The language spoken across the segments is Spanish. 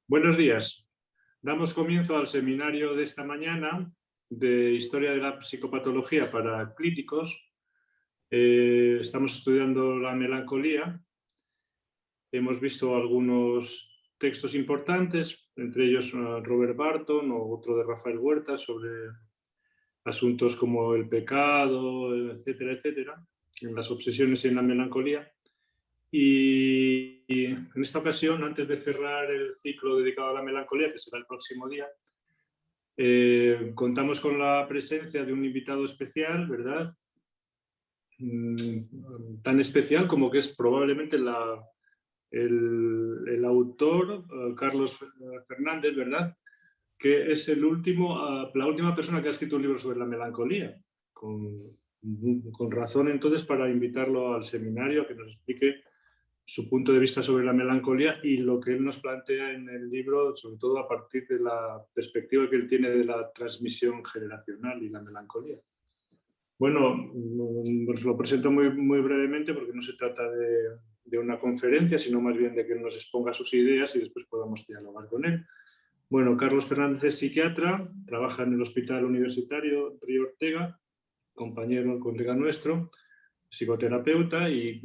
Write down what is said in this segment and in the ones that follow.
Buenos días. Damos comienzo al seminario de esta mañana de Historia de la Psicopatología para clínicos. Estamos estudiando la melancolía. Hemos visto algunos textos importantes, entre ellos Robert Barton o otro de Rafael Huerta sobre asuntos como el pecado, etcétera, etcétera, en las obsesiones y en la melancolía. Y en esta ocasión, antes de cerrar el ciclo dedicado a la melancolía, que será el próximo día, contamos con la presencia de un invitado especial, ¿verdad? Tan especial como que es probablemente el autor, Carlos Fernández, ¿verdad? Que es la última persona que ha escrito un libro sobre la melancolía. Con razón, entonces, para invitarlo al seminario a que nos explique su punto de vista sobre la melancolía y lo que él nos plantea en el libro, sobre todo a partir de la perspectiva que él tiene de la transmisión generacional y la melancolía. Bueno, os lo presento muy brevemente porque no se trata de una conferencia, sino más bien de que él nos exponga sus ideas y después podamos dialogar con él. Bueno, Carlos Fernández es psiquiatra, trabaja en el Hospital Universitario Río Ortega, colega nuestro, psicoterapeuta y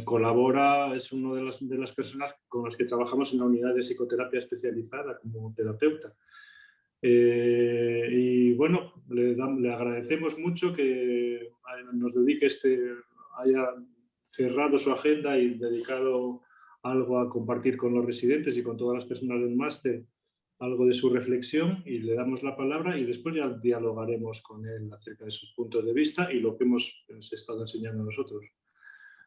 colabora, es una de las personas con las que trabajamos en la unidad de psicoterapia especializada como terapeuta. Y bueno, le agradecemos mucho que nos dedique haya cerrado su agenda y dedicado algo a compartir con los residentes y con todas las personas del máster algo de su reflexión, y le damos la palabra y después ya dialogaremos con él acerca de sus puntos de vista y lo que hemos estado enseñando nosotros.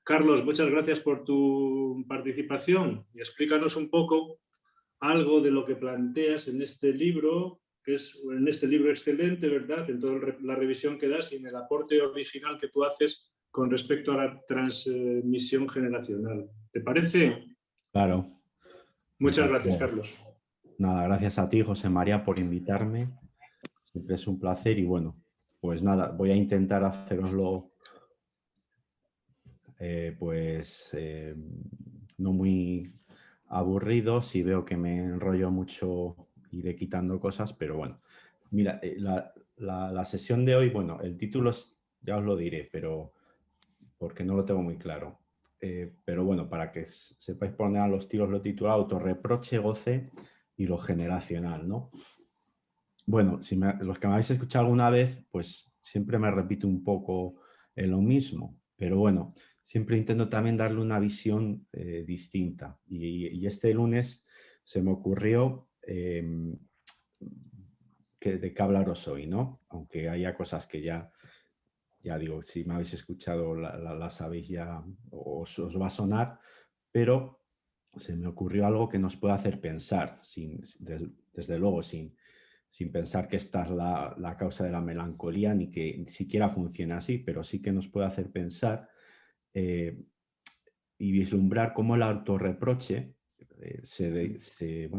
Carlos, muchas gracias por tu participación y explícanos un poco algo de lo que planteas en este libro, en este libro excelente, ¿verdad? En toda la revisión que das y en el aporte original que tú haces con respecto a la transmisión generacional. ¿Te parece? Claro. Muchas gracias, Carlos. Nada, gracias a ti, José María, por invitarme. Siempre es un placer y bueno, pues nada, voy a intentar haceroslo no muy aburrido. Si veo que me enrollo mucho, iré quitando cosas, pero bueno. Mira, la sesión de hoy, bueno, el título ya os lo diré, pero porque no lo tengo muy claro. Pero bueno, para que sepáis poner a los tiros, lo he titulado Autorreproche, goce y lo generacional, ¿no? Bueno, los que me habéis escuchado alguna vez, pues siempre me repito un poco en lo mismo, pero bueno, siempre intento también darle una visión distinta. Y este lunes se me ocurrió de qué hablaros hoy, ¿no? Aunque haya cosas que ya digo, si me habéis escuchado la sabéis ya, os va a sonar, pero se me ocurrió algo que nos puede hacer pensar, desde luego sin pensar que esta es la causa de la melancolía, ni que ni siquiera funcione así, pero sí que nos puede hacer pensar y vislumbrar cómo el autorreproche se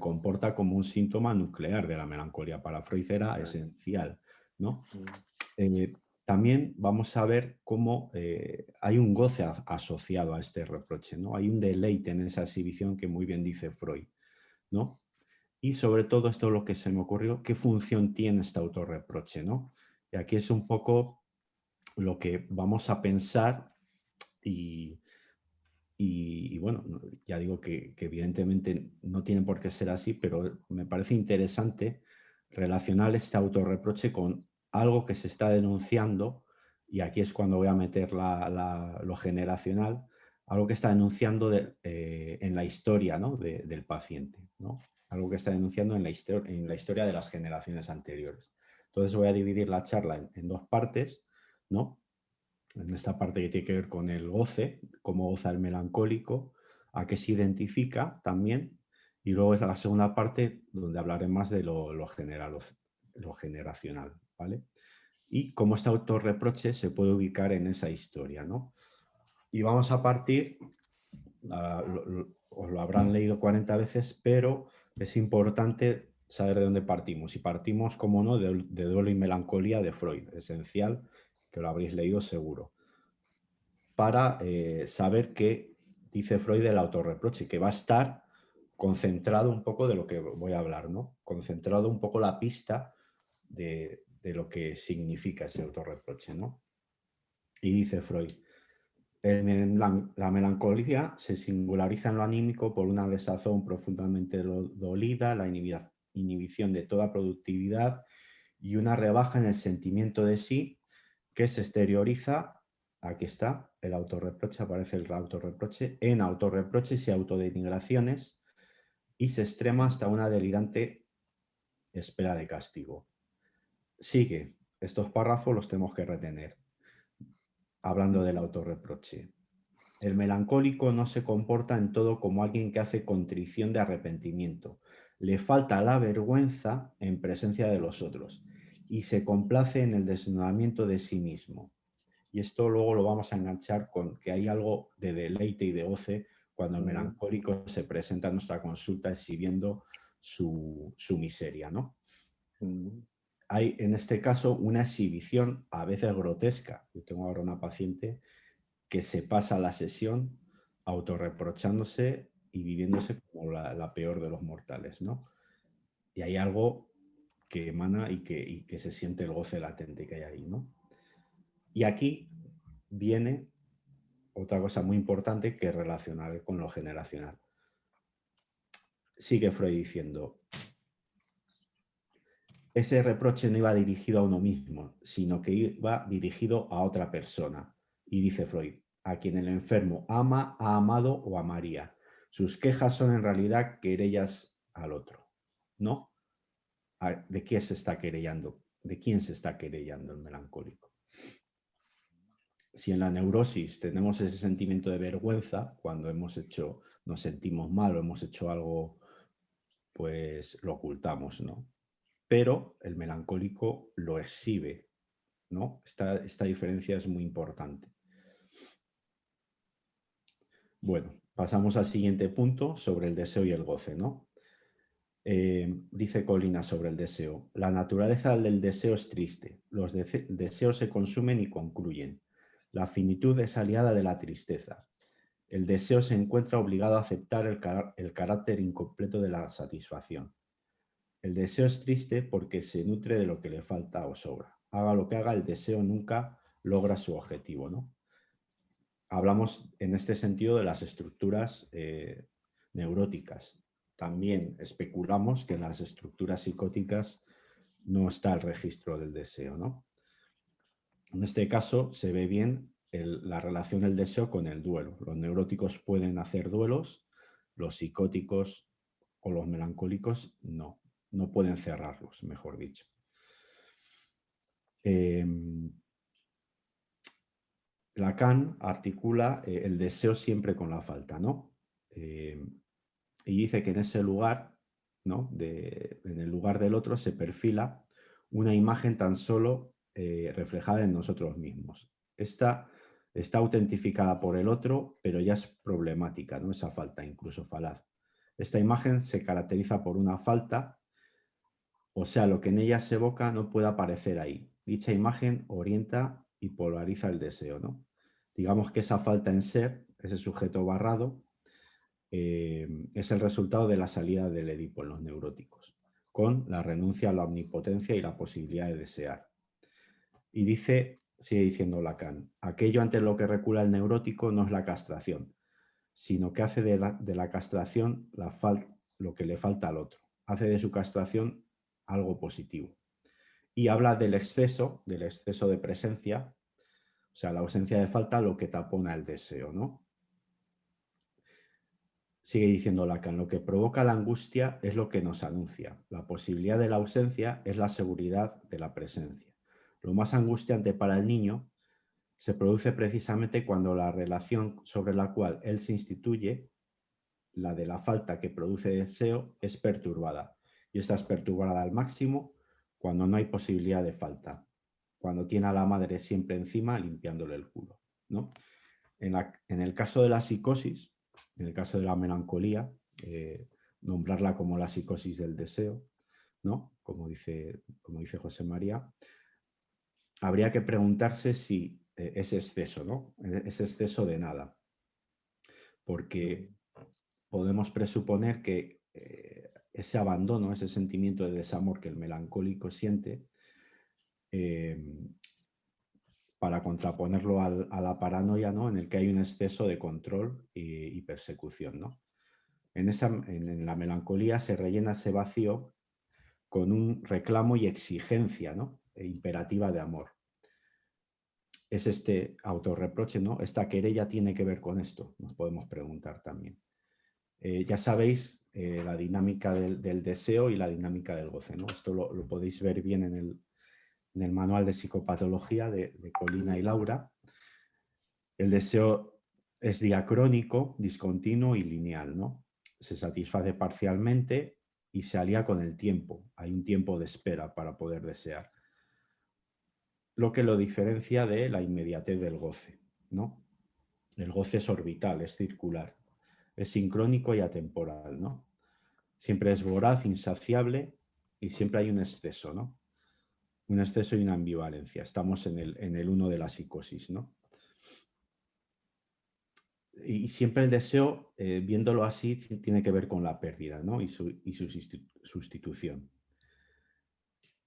comporta como un síntoma nuclear de la melancolía. Para Freud era esencial, ¿no? También vamos a ver cómo hay un goce asociado a este reproche, ¿no? Hay un deleite en esa exhibición que muy bien dice Freud, ¿no? Y sobre todo, esto es lo que se me ocurrió, ¿qué función tiene este autorreproche, ¿no? Y aquí es un poco lo que vamos a pensar y bueno, ya digo que evidentemente no tiene por qué ser así, pero me parece interesante relacionar este autorreproche con algo que se está denunciando, y aquí es cuando voy a meter lo generacional, algo que está denunciando en la historia, ¿no? del paciente, ¿no? Algo que está denunciando en la historia de las generaciones anteriores. Entonces voy a dividir la charla en dos partes, ¿no? En esta parte que tiene que ver con el goce, cómo goza el melancólico, a qué se identifica también, y luego es la segunda parte donde hablaré más de lo generacional, ¿vale? Y cómo este autorreproche se puede ubicar en esa historia, ¿no? Y vamos a partir, os lo habrán leído 40 veces, pero es importante saber de dónde partimos. Y partimos, como no, de Duelo y Melancolía de Freud, esencial, que lo habréis leído seguro, para saber que dice Freud del autorreproche, que va a estar concentrado un poco de lo que voy a hablar, ¿no? Concentrado un poco la pista de lo que significa ese autorreproche, ¿no? Y dice Freud, la melancolía se singulariza en lo anímico por una desazón profundamente dolida, la inhibición de toda productividad y una rebaja en el sentimiento de sí que se exterioriza, aquí está, el autorreproche, aparece el autorreproche, en autorreproches y autodenigraciones y se extrema hasta una delirante espera de castigo. Sigue, estos párrafos los tenemos que retener, hablando del autorreproche. El melancólico no se comporta en todo como alguien que hace contrición de arrepentimiento. Le falta la vergüenza en presencia de los otros y se complace en el desnudamiento de sí mismo. Y esto luego lo vamos a enganchar con que hay algo de deleite y de goce cuando el melancólico se presenta en nuestra consulta exhibiendo su miseria, ¿no? Hay en este caso una exhibición a veces grotesca. Yo tengo ahora una paciente que se pasa la sesión autorreprochándose y viviéndose como la peor de los mortales, ¿no? Y hay algo que emana y que se siente el goce latente que hay ahí, ¿no? Y aquí viene otra cosa muy importante que relacionar con lo generacional. Sigue Freud diciendo, ese reproche no iba dirigido a uno mismo, sino que iba dirigido a otra persona. Y dice Freud, a quien el enfermo ama, ha amado o amaría. Sus quejas son en realidad querellas al otro, ¿no? ¿De qué se está querellando? ¿De quién se está querellando el melancólico? Si en la neurosis tenemos ese sentimiento de vergüenza, cuando nos sentimos mal o hemos hecho algo, pues lo ocultamos, ¿no? Pero el melancólico lo exhibe, ¿no? Esta diferencia es muy importante. Bueno, pasamos al siguiente punto sobre el deseo y el goce, ¿no? Dice Colina sobre el deseo. La naturaleza del deseo es triste. Los deseos se consumen y concluyen. La finitud es aliada de la tristeza. El deseo se encuentra obligado a aceptar el carácter incompleto de la satisfacción. El deseo es triste porque se nutre de lo que le falta o sobra. Haga lo que haga, el deseo nunca logra su objetivo, ¿no? Hablamos en este sentido de las estructuras neuróticas. También especulamos que en las estructuras psicóticas no está el registro del deseo, ¿no? En este caso se ve bien la relación del deseo con el duelo. Los neuróticos pueden hacer duelos, los psicóticos o los melancólicos no pueden cerrarlos, mejor dicho. Lacan articula el deseo siempre con la falta, ¿no? Y dice que en ese lugar, ¿no? En el lugar del otro se perfila una imagen tan solo reflejada en nosotros mismos. Esta está autentificada por el otro, pero ya es problemática, ¿no? Esa falta, incluso falaz. Esta imagen se caracteriza por una falta, o sea, lo que en ella se evoca no puede aparecer ahí. Dicha imagen orienta y polariza el deseo, ¿no? Digamos que esa falta en ser, ese sujeto barrado, es el resultado de la salida del Edipo en los neuróticos, con la renuncia a la omnipotencia y la posibilidad de desear. Y sigue diciendo Lacan, aquello ante lo que recula el neurótico no es la castración, sino que hace de la castración lo que le falta al otro. Hace de su castración algo positivo. Y habla del exceso de presencia, o sea, la ausencia de falta, lo que tapona el deseo, ¿no? Sigue diciendo Lacan, lo que provoca la angustia es lo que nos anuncia. La posibilidad de la ausencia es la seguridad de la presencia. Lo más angustiante para el niño se produce precisamente cuando la relación sobre la cual él se instituye, la de la falta que produce deseo, es perturbada. Y esta es perturbada al máximo cuando no hay posibilidad de falta, cuando tiene a la madre siempre encima limpiándole el culo, ¿no? En el caso de la psicosis, en el caso de la melancolía, nombrarla como la psicosis del deseo, ¿no? Como dice José María, habría que preguntarse si es exceso, ¿no? Es exceso de nada. porque podemos presuponer que ese abandono, ese sentimiento de desamor que el melancólico siente, para contraponerlo a la paranoia, ¿no? En el que hay un exceso de control y persecución, ¿no? En la melancolía se rellena ese vacío con un reclamo y exigencia, ¿no? Imperativa de amor. Es este autorreproche, ¿no? Esta querella tiene que ver con esto, nos podemos preguntar también. Ya sabéis la dinámica del deseo y la dinámica del goce, ¿no? Esto lo podéis ver bien en el manual de psicopatología de Colina y Laura. El deseo es diacrónico, discontinuo y lineal, ¿no? Se satisface parcialmente y se alía con el tiempo. Hay un tiempo de espera para poder desear. Lo que lo diferencia de la inmediatez del goce, ¿no? El goce es orbital, es circular, es sincrónico y atemporal, ¿no? Siempre es voraz, insaciable y siempre hay un exceso, ¿no? Un exceso y una ambivalencia. Estamos en el uno de la psicosis, ¿no? Y siempre el deseo, viéndolo así, tiene que ver con la pérdida, ¿no? y su sustitución.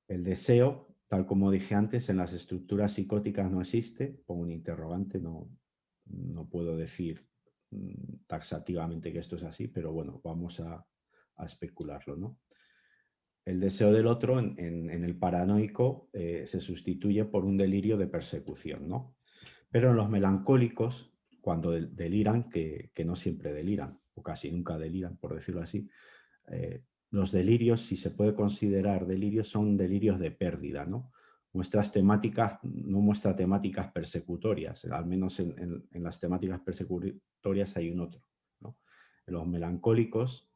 El deseo, tal como dije antes, en las estructuras psicóticas no existe, pongo un interrogante, no puedo decir taxativamente que esto es así, pero bueno, vamos a especularlo, ¿no? El deseo del otro en el paranoico se sustituye por un delirio de persecución, ¿no? Pero en los melancólicos, cuando deliran, que no siempre deliran, o casi nunca deliran, por decirlo así, los delirios, si se puede considerar delirios, son delirios de pérdida, ¿no? No muestra temáticas persecutorias, al menos en las temáticas persecutorias hay un otro, ¿no? En los melancólicos,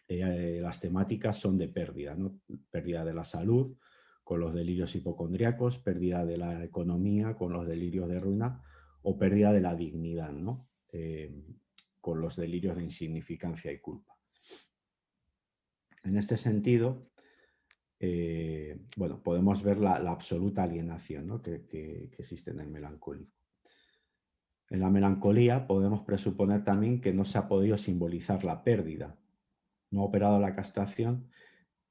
las temáticas son de pérdida, ¿no? Pérdida de la salud, con los delirios hipocondríacos, pérdida de la economía, con los delirios de ruina, o pérdida de la dignidad, ¿no? Con los delirios de insignificancia y culpa. En este sentido, bueno, podemos ver la absoluta alienación, ¿no? que existe en el melancólico. En la melancolía podemos presuponer también que no se ha podido simbolizar la pérdida, no ha operado la castración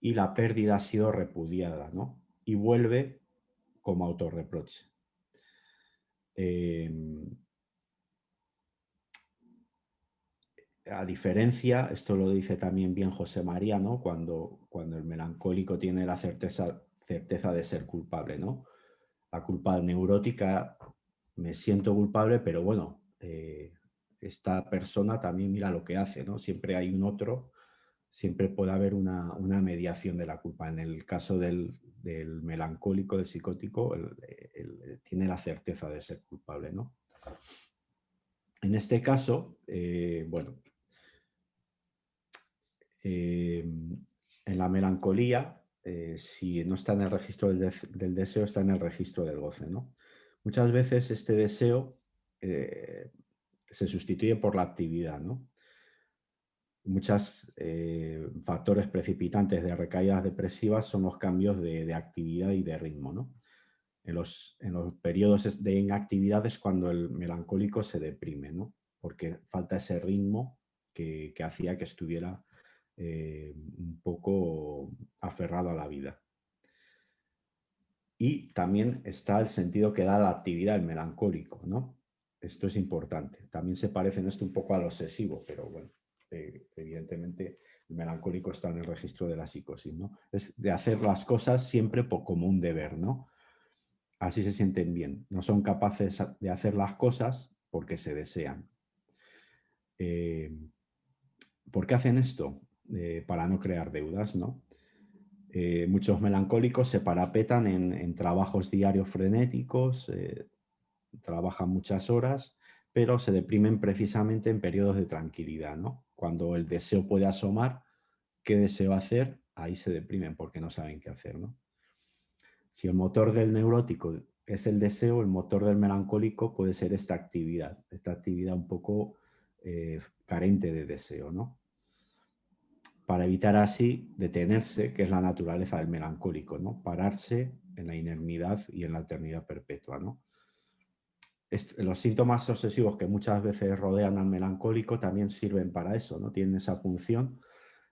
y la pérdida ha sido repudiada, ¿no? Y vuelve como autorreproche. A diferencia, esto lo dice también bien José María, ¿no? Cuando el melancólico tiene la certeza de ser culpable, ¿no? La culpa neurótica, me siento culpable, pero bueno, esta persona también mira lo que hace, ¿no? Siempre hay un otro, siempre puede haber una mediación de la culpa. En el caso del melancólico, del psicótico, tiene la certeza de ser culpable, ¿no? En este caso, bueno, en la melancolía, si no está en el registro del deseo, está en el registro del goce, ¿no? Muchas veces este deseo se sustituye por la actividad, ¿no? Muchos factores precipitantes de recaídas depresivas son los cambios de actividad y de ritmo, ¿no? En los periodos de inactividad es cuando el melancólico se deprime, ¿no? Porque falta ese ritmo que hacía que estuviera un poco aferrado a la vida. Y también está el sentido que da la actividad, el melancólico, ¿no? Esto es importante. También se parece en esto un poco al obsesivo, pero bueno, evidentemente el melancólico está en el registro de la psicosis, ¿no? Es de hacer las cosas siempre como un deber, ¿no? Así se sienten bien. No son capaces de hacer las cosas porque se desean. ¿Por qué hacen esto? Para no crear deudas, ¿no? Muchos melancólicos se parapetan en trabajos diarios frenéticos, trabajan muchas horas, pero se deprimen precisamente en periodos de tranquilidad, ¿no? Cuando el deseo puede asomar, ¿qué deseo hacer? Ahí se deprimen porque no saben qué hacer, ¿no? Si el motor del neurótico es el deseo, el motor del melancólico puede ser esta actividad un poco carente de deseo, ¿no? Para evitar así detenerse, que es la naturaleza del melancólico, ¿no? Pararse en la inermidad y en la eternidad perpetua, ¿no? los síntomas obsesivos que muchas veces rodean al melancólico también sirven para eso, ¿no? Tienen esa función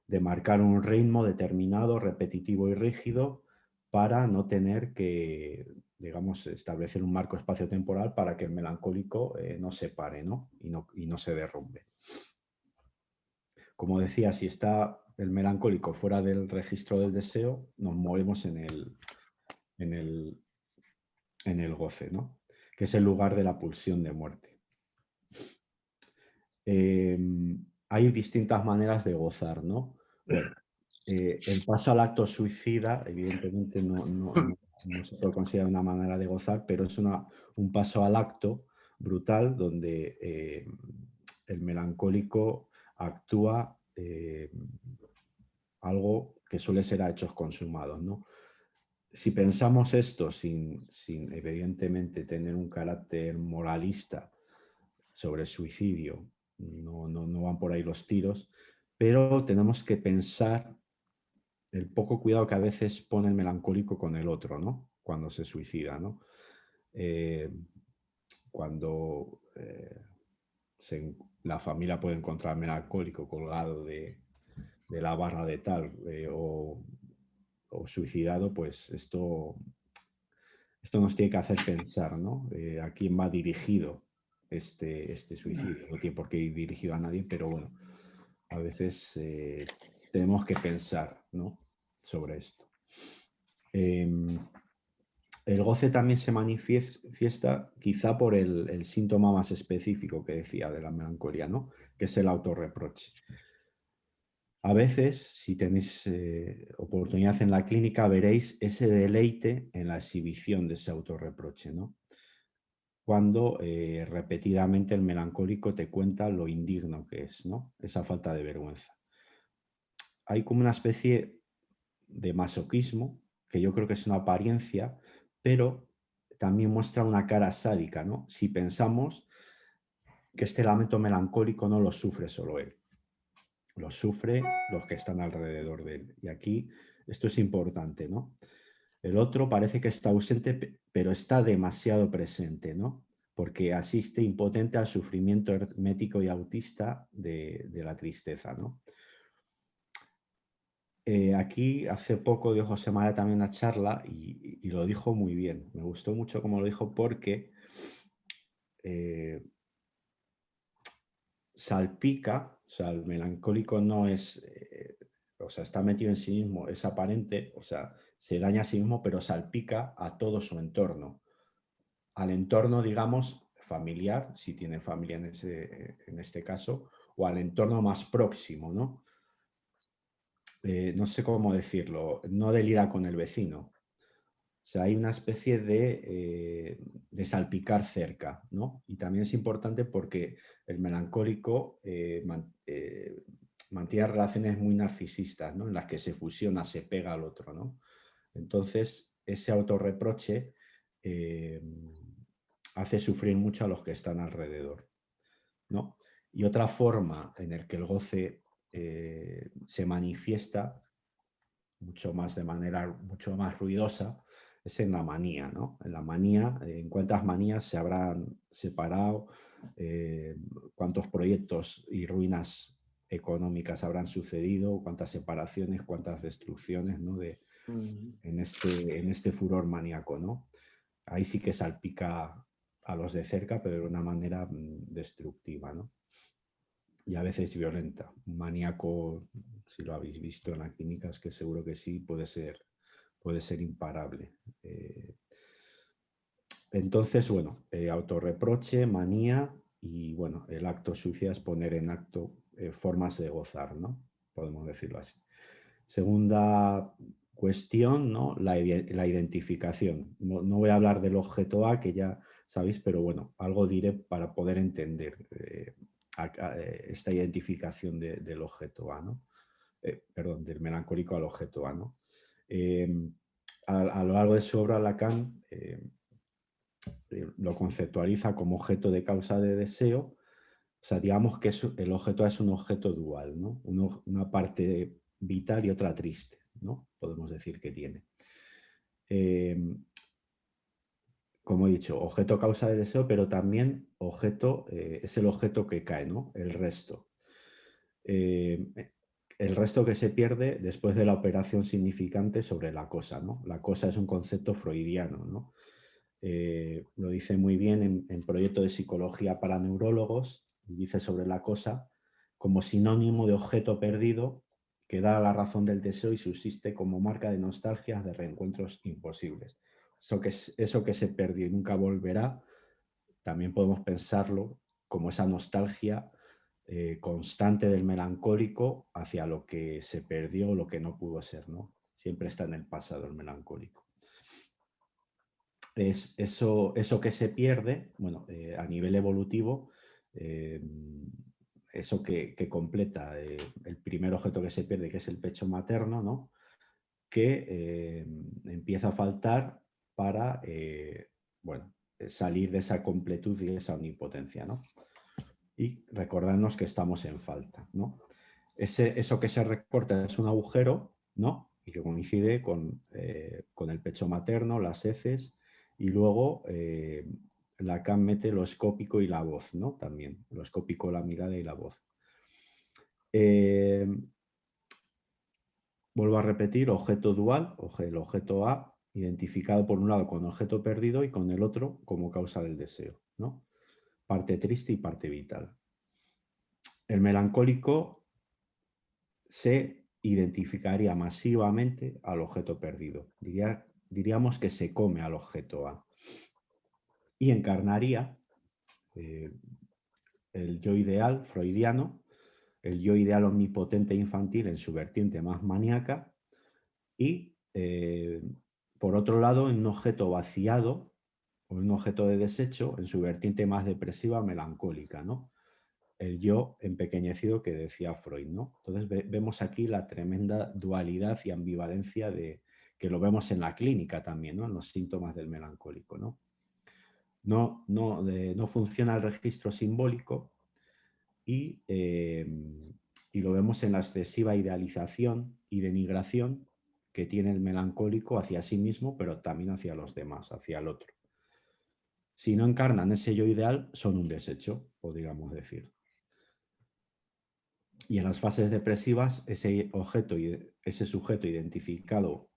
de marcar un ritmo determinado, repetitivo y rígido para no tener que, digamos, establecer un marco espacio-temporal para que el melancólico no se pare, ¿no? Y no se derrumbe. Como decía, si está el melancólico fuera del registro del deseo, nos movemos en el goce, ¿no? Que es el lugar de la pulsión de muerte. Hay distintas maneras de gozar, ¿no? Bueno, el paso al acto suicida, evidentemente no se puede considerar una manera de gozar, pero es un paso al acto brutal donde el melancólico actúa algo que suele ser a hechos consumados, ¿no? Si pensamos esto sin evidentemente tener un carácter moralista sobre el suicidio, no van por ahí los tiros, pero tenemos que pensar el poco cuidado que a veces pone el melancólico con el otro, ¿no? Cuando se suicida, ¿no? Cuando la familia puede encontrar al melancólico colgado de la barra de tal o suicidado, pues esto nos tiene que hacer pensar, ¿no? A quién va dirigido este suicidio. No tiene por qué ir dirigido a nadie, pero bueno, a veces tenemos que pensar, ¿no? Sobre esto. El goce también se manifiesta quizá por el síntoma más específico que decía de la melancolía, ¿no? Que es el autorreproche. A veces, si tenéis oportunidad en la clínica, veréis ese deleite en la exhibición de ese autorreproche, ¿no? Cuando repetidamente el melancólico te cuenta lo indigno que es, ¿no? Esa falta de vergüenza. Hay como una especie de masoquismo, que yo creo que es una apariencia, pero también muestra una cara sádica, ¿no? Si pensamos que este lamento melancólico no lo sufre solo él, lo sufre los que están alrededor de él. Y aquí esto es importante, ¿no? El otro parece que está ausente, pero está demasiado presente, ¿no? Porque asiste impotente al sufrimiento hermético y autista de la tristeza, ¿no? Aquí hace poco dio José María también una charla y lo dijo muy bien. Me gustó mucho cómo lo dijo porque salpica, o sea, el melancólico no es, o sea, está metido en sí mismo, es aparente, o sea, se daña a sí mismo, pero salpica a todo su entorno. Al entorno, digamos, familiar, si tiene familia en este caso, o al entorno más próximo, ¿no? No sé cómo decirlo, no delira con el vecino. O sea, hay una especie de salpicar cerca, ¿no? Y también es importante porque el melancólico mantiene relaciones muy narcisistas, ¿no? En las que se fusiona, se pega al otro, ¿no? Entonces, ese autorreproche hace sufrir mucho a los que están alrededor, ¿no? Y otra forma en la que el goce se manifiesta de manera mucho más ruidosa es en la manía, ¿no? En la manía, en cuántas manías se habrán separado, cuántos proyectos y ruinas económicas habrán sucedido, cuántas separaciones, cuántas destrucciones, ¿no? En este furor maníaco, ¿no? Ahí sí que salpica a los de cerca, pero de una manera destructiva, ¿no? Y a veces violenta. Un maníaco, si lo habéis visto en la clínica, es que seguro que sí, puede ser imparable. Entonces, bueno, autorreproche, manía y, bueno, el acto suicida es poner en acto formas de gozar, ¿no? Podemos decirlo así. Segunda cuestión, ¿no? La identificación. No voy a hablar del objeto A, que ya sabéis, pero bueno, algo diré para poder entender esta identificación del objeto A, ¿no? Perdón, del melancólico al objeto A, ¿no? A lo largo de su obra, Lacan lo conceptualiza como objeto de causa de deseo. O sea, digamos que el objeto A es un objeto dual, ¿no? Una parte vital y otra triste, ¿no? Podemos decir que tiene. como he dicho, objeto causa del deseo, pero también objeto, es el objeto que cae, ¿no? El resto. El resto que se pierde después de la operación significante sobre la cosa, ¿no? La cosa es un concepto freudiano, ¿no? Lo dice muy bien en Proyecto de Psicología para Neurólogos, y dice sobre la cosa como sinónimo de objeto perdido que da la razón del deseo y subsiste como marca de nostalgia de reencuentros imposibles. Eso que se perdió y nunca volverá, también podemos pensarlo como esa nostalgia constante del melancólico hacia lo que se perdió o lo que no pudo ser, ¿no? Siempre está en el pasado el melancólico. Es eso que se pierde, bueno, a nivel evolutivo, eso que completa el primer objeto que se pierde, que es el pecho materno, ¿no? Que empieza a faltar para bueno, salir de esa completud y esa omnipotencia, ¿no? Y recordarnos que estamos en falta, ¿no? Eso que se recorta es un agujero, ¿no? Y que coincide con el pecho materno, las heces, y luego Lacan mete lo escópico y la voz, ¿no? También, lo escópico, la mirada y la voz. Vuelvo a repetir, objeto dual, el objeto A, identificado por un lado con objeto perdido y con el otro como causa del deseo, ¿no? Parte triste y parte vital. El melancólico se identificaría masivamente al objeto perdido. Diríamos que se come al objeto A. Y encarnaría el yo ideal freudiano, el yo ideal omnipotente e infantil en su vertiente más maníaca y, por otro lado, en un objeto vaciado o un objeto de desecho en su vertiente más depresiva melancólica, ¿no? El yo empequeñecido que decía Freud, ¿no? Entonces vemos aquí la tremenda dualidad y ambivalencia que lo vemos en la clínica también, ¿no? En los síntomas del melancólico, ¿no? No funciona el registro simbólico y lo vemos en la excesiva idealización y denigración que tiene el melancólico hacia sí mismo, pero también hacia los demás, hacia el otro. Si no encarnan ese yo ideal, son un desecho, podríamos decir. Y en las fases depresivas, ese sujeto identificado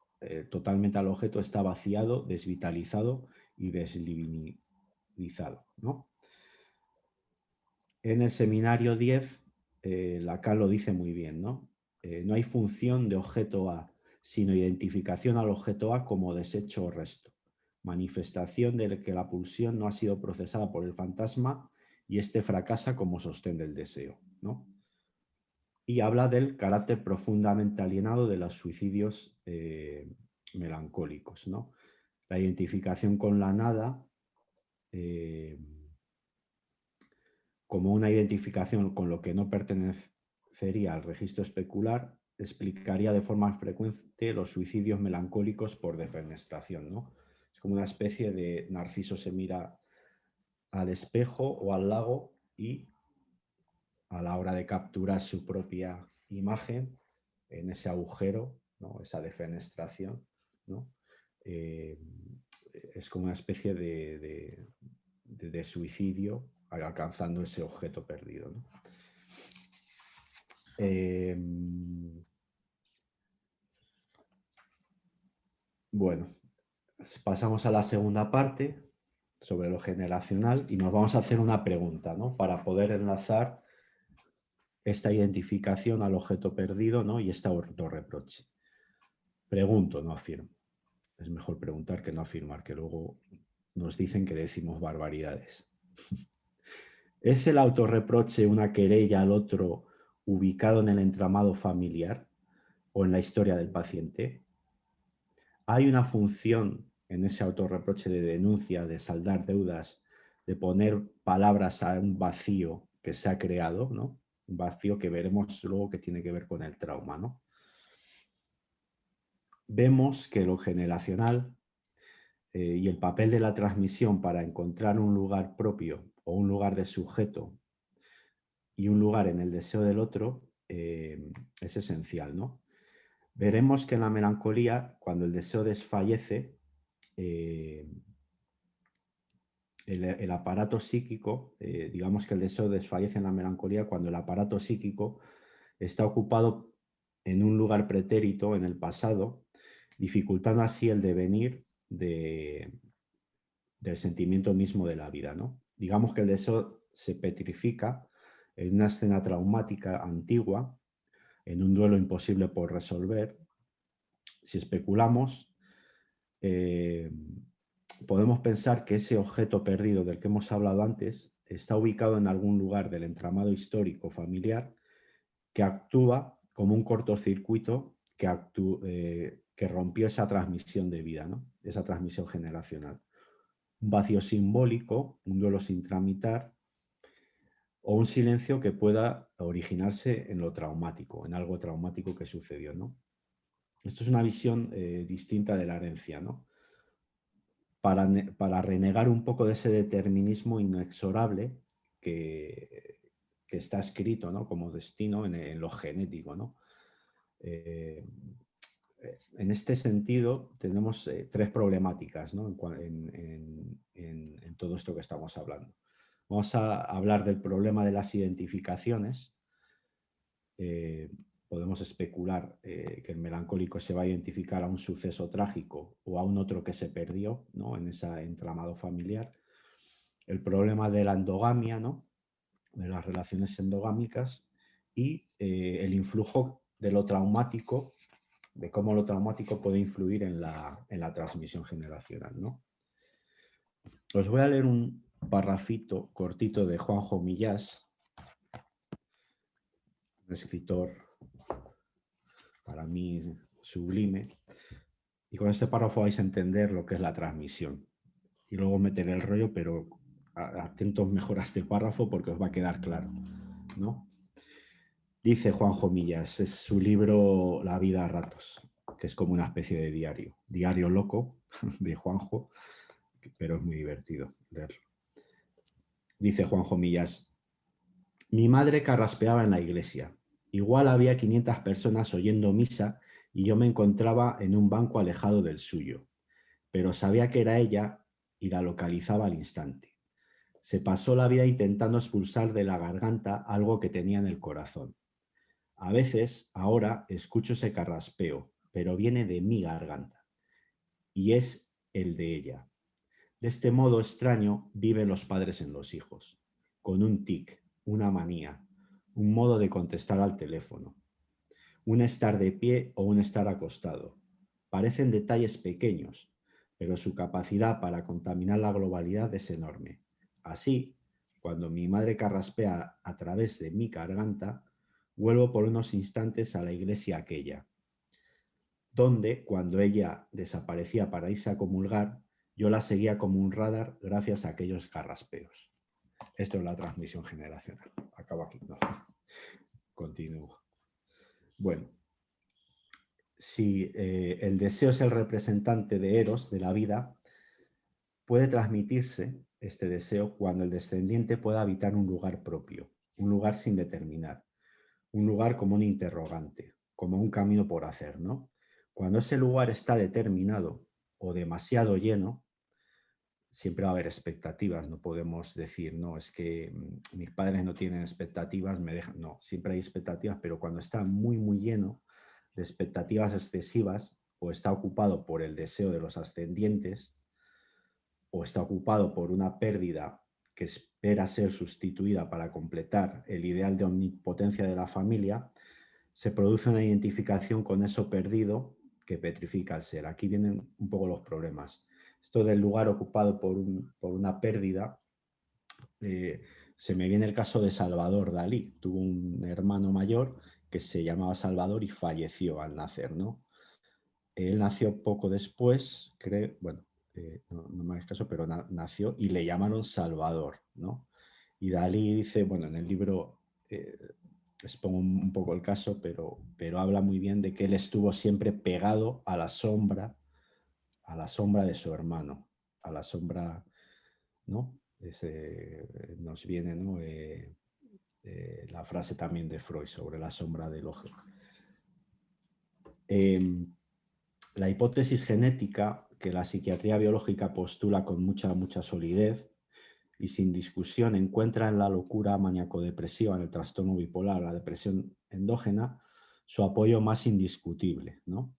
totalmente al objeto está vaciado, desvitalizado y desdivinizado, ¿no? En el seminario 10, Lacan lo dice muy bien, ¿no? No hay función de objeto A, sino identificación al objeto A como desecho o resto. Manifestación de que la pulsión no ha sido procesada por el fantasma y este fracasa como sostén del deseo, ¿no? Y habla del carácter profundamente alienado de los suicidios melancólicos, ¿no? La identificación con la nada, como una identificación con lo que no pertenecería al registro especular, explicaría de forma frecuente los suicidios melancólicos por defenestración, ¿no? Es como una especie de Narciso se mira al espejo o al lago y a la hora de capturar su propia imagen en ese agujero, ¿no? Esa defenestración, ¿no? Es como una especie de suicidio alcanzando ese objeto perdido, ¿no? Bueno, pasamos a la segunda parte sobre lo generacional y nos vamos a hacer una pregunta, ¿no? Para poder enlazar esta identificación al objeto perdido, ¿no? Y este autorreproche. Pregunto, no afirmo. Es mejor preguntar que no afirmar, que luego nos dicen que decimos barbaridades. ¿Es el autorreproche una querella al otro ubicado en el entramado familiar o en la historia del paciente? ¿Hay una función en ese autorreproche de denuncia, de saldar deudas, de poner palabras a un vacío que se ha creado, ¿no? Un vacío que veremos luego que tiene que ver con el trauma, ¿no? Vemos que lo generacional y el papel de la transmisión para encontrar un lugar propio o un lugar de sujeto y un lugar en el deseo del otro es esencial, ¿no? Veremos que en la melancolía, cuando el deseo desfallece, el aparato psíquico, digamos que el deseo desfallece en la melancolía cuando el aparato psíquico está ocupado en un lugar pretérito en el pasado, dificultando así el devenir del sentimiento mismo de la vida, ¿no? Digamos que el deseo se petrifica en una escena traumática antigua, en un duelo imposible por resolver. Si especulamos, podemos pensar que ese objeto perdido del que hemos hablado antes está ubicado en algún lugar del entramado histórico familiar que actúa como un cortocircuito que rompió esa transmisión de vida, ¿no? Esa transmisión generacional. Un vacío simbólico, un duelo sin tramitar o un silencio que pueda originarse en lo traumático, en algo traumático que sucedió, ¿no? Esto es una visión distinta de la herencia, ¿no? Para renegar un poco de ese determinismo inexorable que está escrito, ¿no? Como destino en lo genético, ¿no? En este sentido, tenemos tres problemáticas, ¿no? en todo esto que estamos hablando. Vamos a hablar del problema de las identificaciones. Podemos especular que el melancólico se va a identificar a un suceso trágico o a un otro que se perdió, ¿no? En ese entramado familiar. El problema de la endogamia, ¿no? De las relaciones endogámicas y el influjo de lo traumático, de cómo lo traumático puede influir en la transmisión generacional, ¿no? Os voy a leer un parrafito cortito de Juanjo Millás, un escritor para mí sublime, y con este párrafo vais a entender lo que es la transmisión. Y luego meteré el rollo, pero atentos mejor a este párrafo porque os va a quedar claro, ¿no? Dice Juanjo Millás, es su libro La vida a ratos, que es como una especie de diario loco de Juanjo, pero es muy divertido leerlo. Dice Juanjo Millás, mi madre carraspeaba en la iglesia. Igual había 500 personas oyendo misa y yo me encontraba en un banco alejado del suyo, pero sabía que era ella y la localizaba al instante. Se pasó la vida intentando expulsar de la garganta algo que tenía en el corazón. A veces, ahora, escucho ese carraspeo, pero viene de mi garganta, y es el de ella. De este modo extraño viven los padres en los hijos, con un tic, una manía, un modo de contestar al teléfono, un estar de pie o un estar acostado. Parecen detalles pequeños, pero su capacidad para contaminar la globalidad es enorme. Así, cuando mi madre carraspea a través de mi garganta, vuelvo por unos instantes a la iglesia aquella, donde, cuando ella desaparecía para irse a comulgar, yo la seguía como un radar gracias a aquellos carraspeos. Esto es la transmisión generacional. Acabo aquí. No. Continúo. Bueno, si el deseo es el representante de Eros, de la vida, puede transmitirse este deseo cuando el descendiente pueda habitar un lugar propio, un lugar sin determinar, un lugar como un interrogante, como un camino por hacer, ¿no? Cuando ese lugar está determinado o demasiado lleno, siempre va a haber expectativas, no podemos decir, no, es que mis padres no tienen expectativas, me dejan, no, siempre hay expectativas, pero cuando está muy, muy lleno de expectativas excesivas o está ocupado por el deseo de los ascendientes o está ocupado por una pérdida que espera ser sustituida para completar el ideal de omnipotencia de la familia, se produce una identificación con eso perdido que petrifica al ser. Aquí vienen un poco los problemas. Esto del lugar ocupado por una pérdida, se me viene el caso de Salvador Dalí. Tuvo un hermano mayor que se llamaba Salvador y falleció al nacer, ¿no? Él nació poco después, creo, bueno, no me hagas caso, pero nació y le llamaron Salvador, ¿no? Y Dalí dice, bueno, en el libro expongo un poco el caso, pero habla muy bien de que él estuvo siempre pegado a la sombra de su hermano, a la sombra, ¿no? Nos viene, ¿no? La frase también de Freud sobre la sombra del ojo. La hipótesis genética que la psiquiatría biológica postula con mucha solidez y sin discusión encuentra en la locura maníaco-depresiva, en el trastorno bipolar, la depresión endógena, su apoyo más indiscutible, ¿no?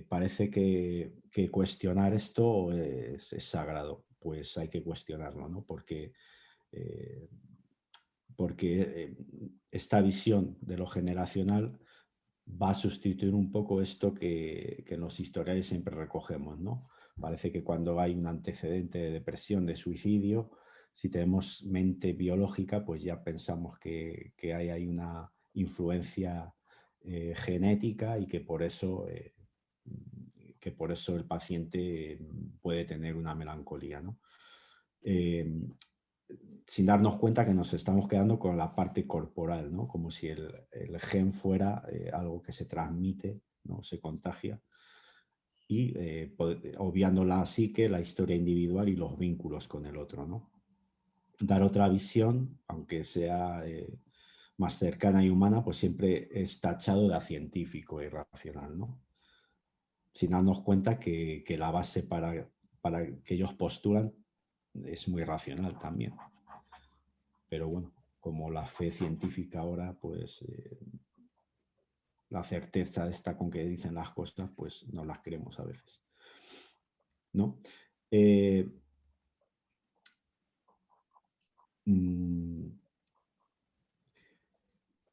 Parece que cuestionar esto es sagrado, pues hay que cuestionarlo, ¿no? Porque esta visión de lo generacional va a sustituir un poco esto que en los historiales siempre recogemos, ¿no? Parece que cuando hay un antecedente de depresión, de suicidio, si tenemos mente biológica, pues ya pensamos que hay una influencia genética y que por eso el paciente puede tener una melancolía, ¿no? Sin darnos cuenta que nos estamos quedando con la parte corporal, ¿no? Como si el gen fuera algo que se transmite, ¿no? Se contagia, y obviando la psique, la historia individual y los vínculos con el otro, ¿no? Dar otra visión, aunque sea más cercana y humana, pues siempre es tachado de científico e irracional, ¿no? Sin darnos cuenta que la base para que ellos postulan es muy racional también. Pero bueno, como la fe científica ahora, pues la certeza esta con que dicen las cosas, pues no las creemos a veces, ¿no?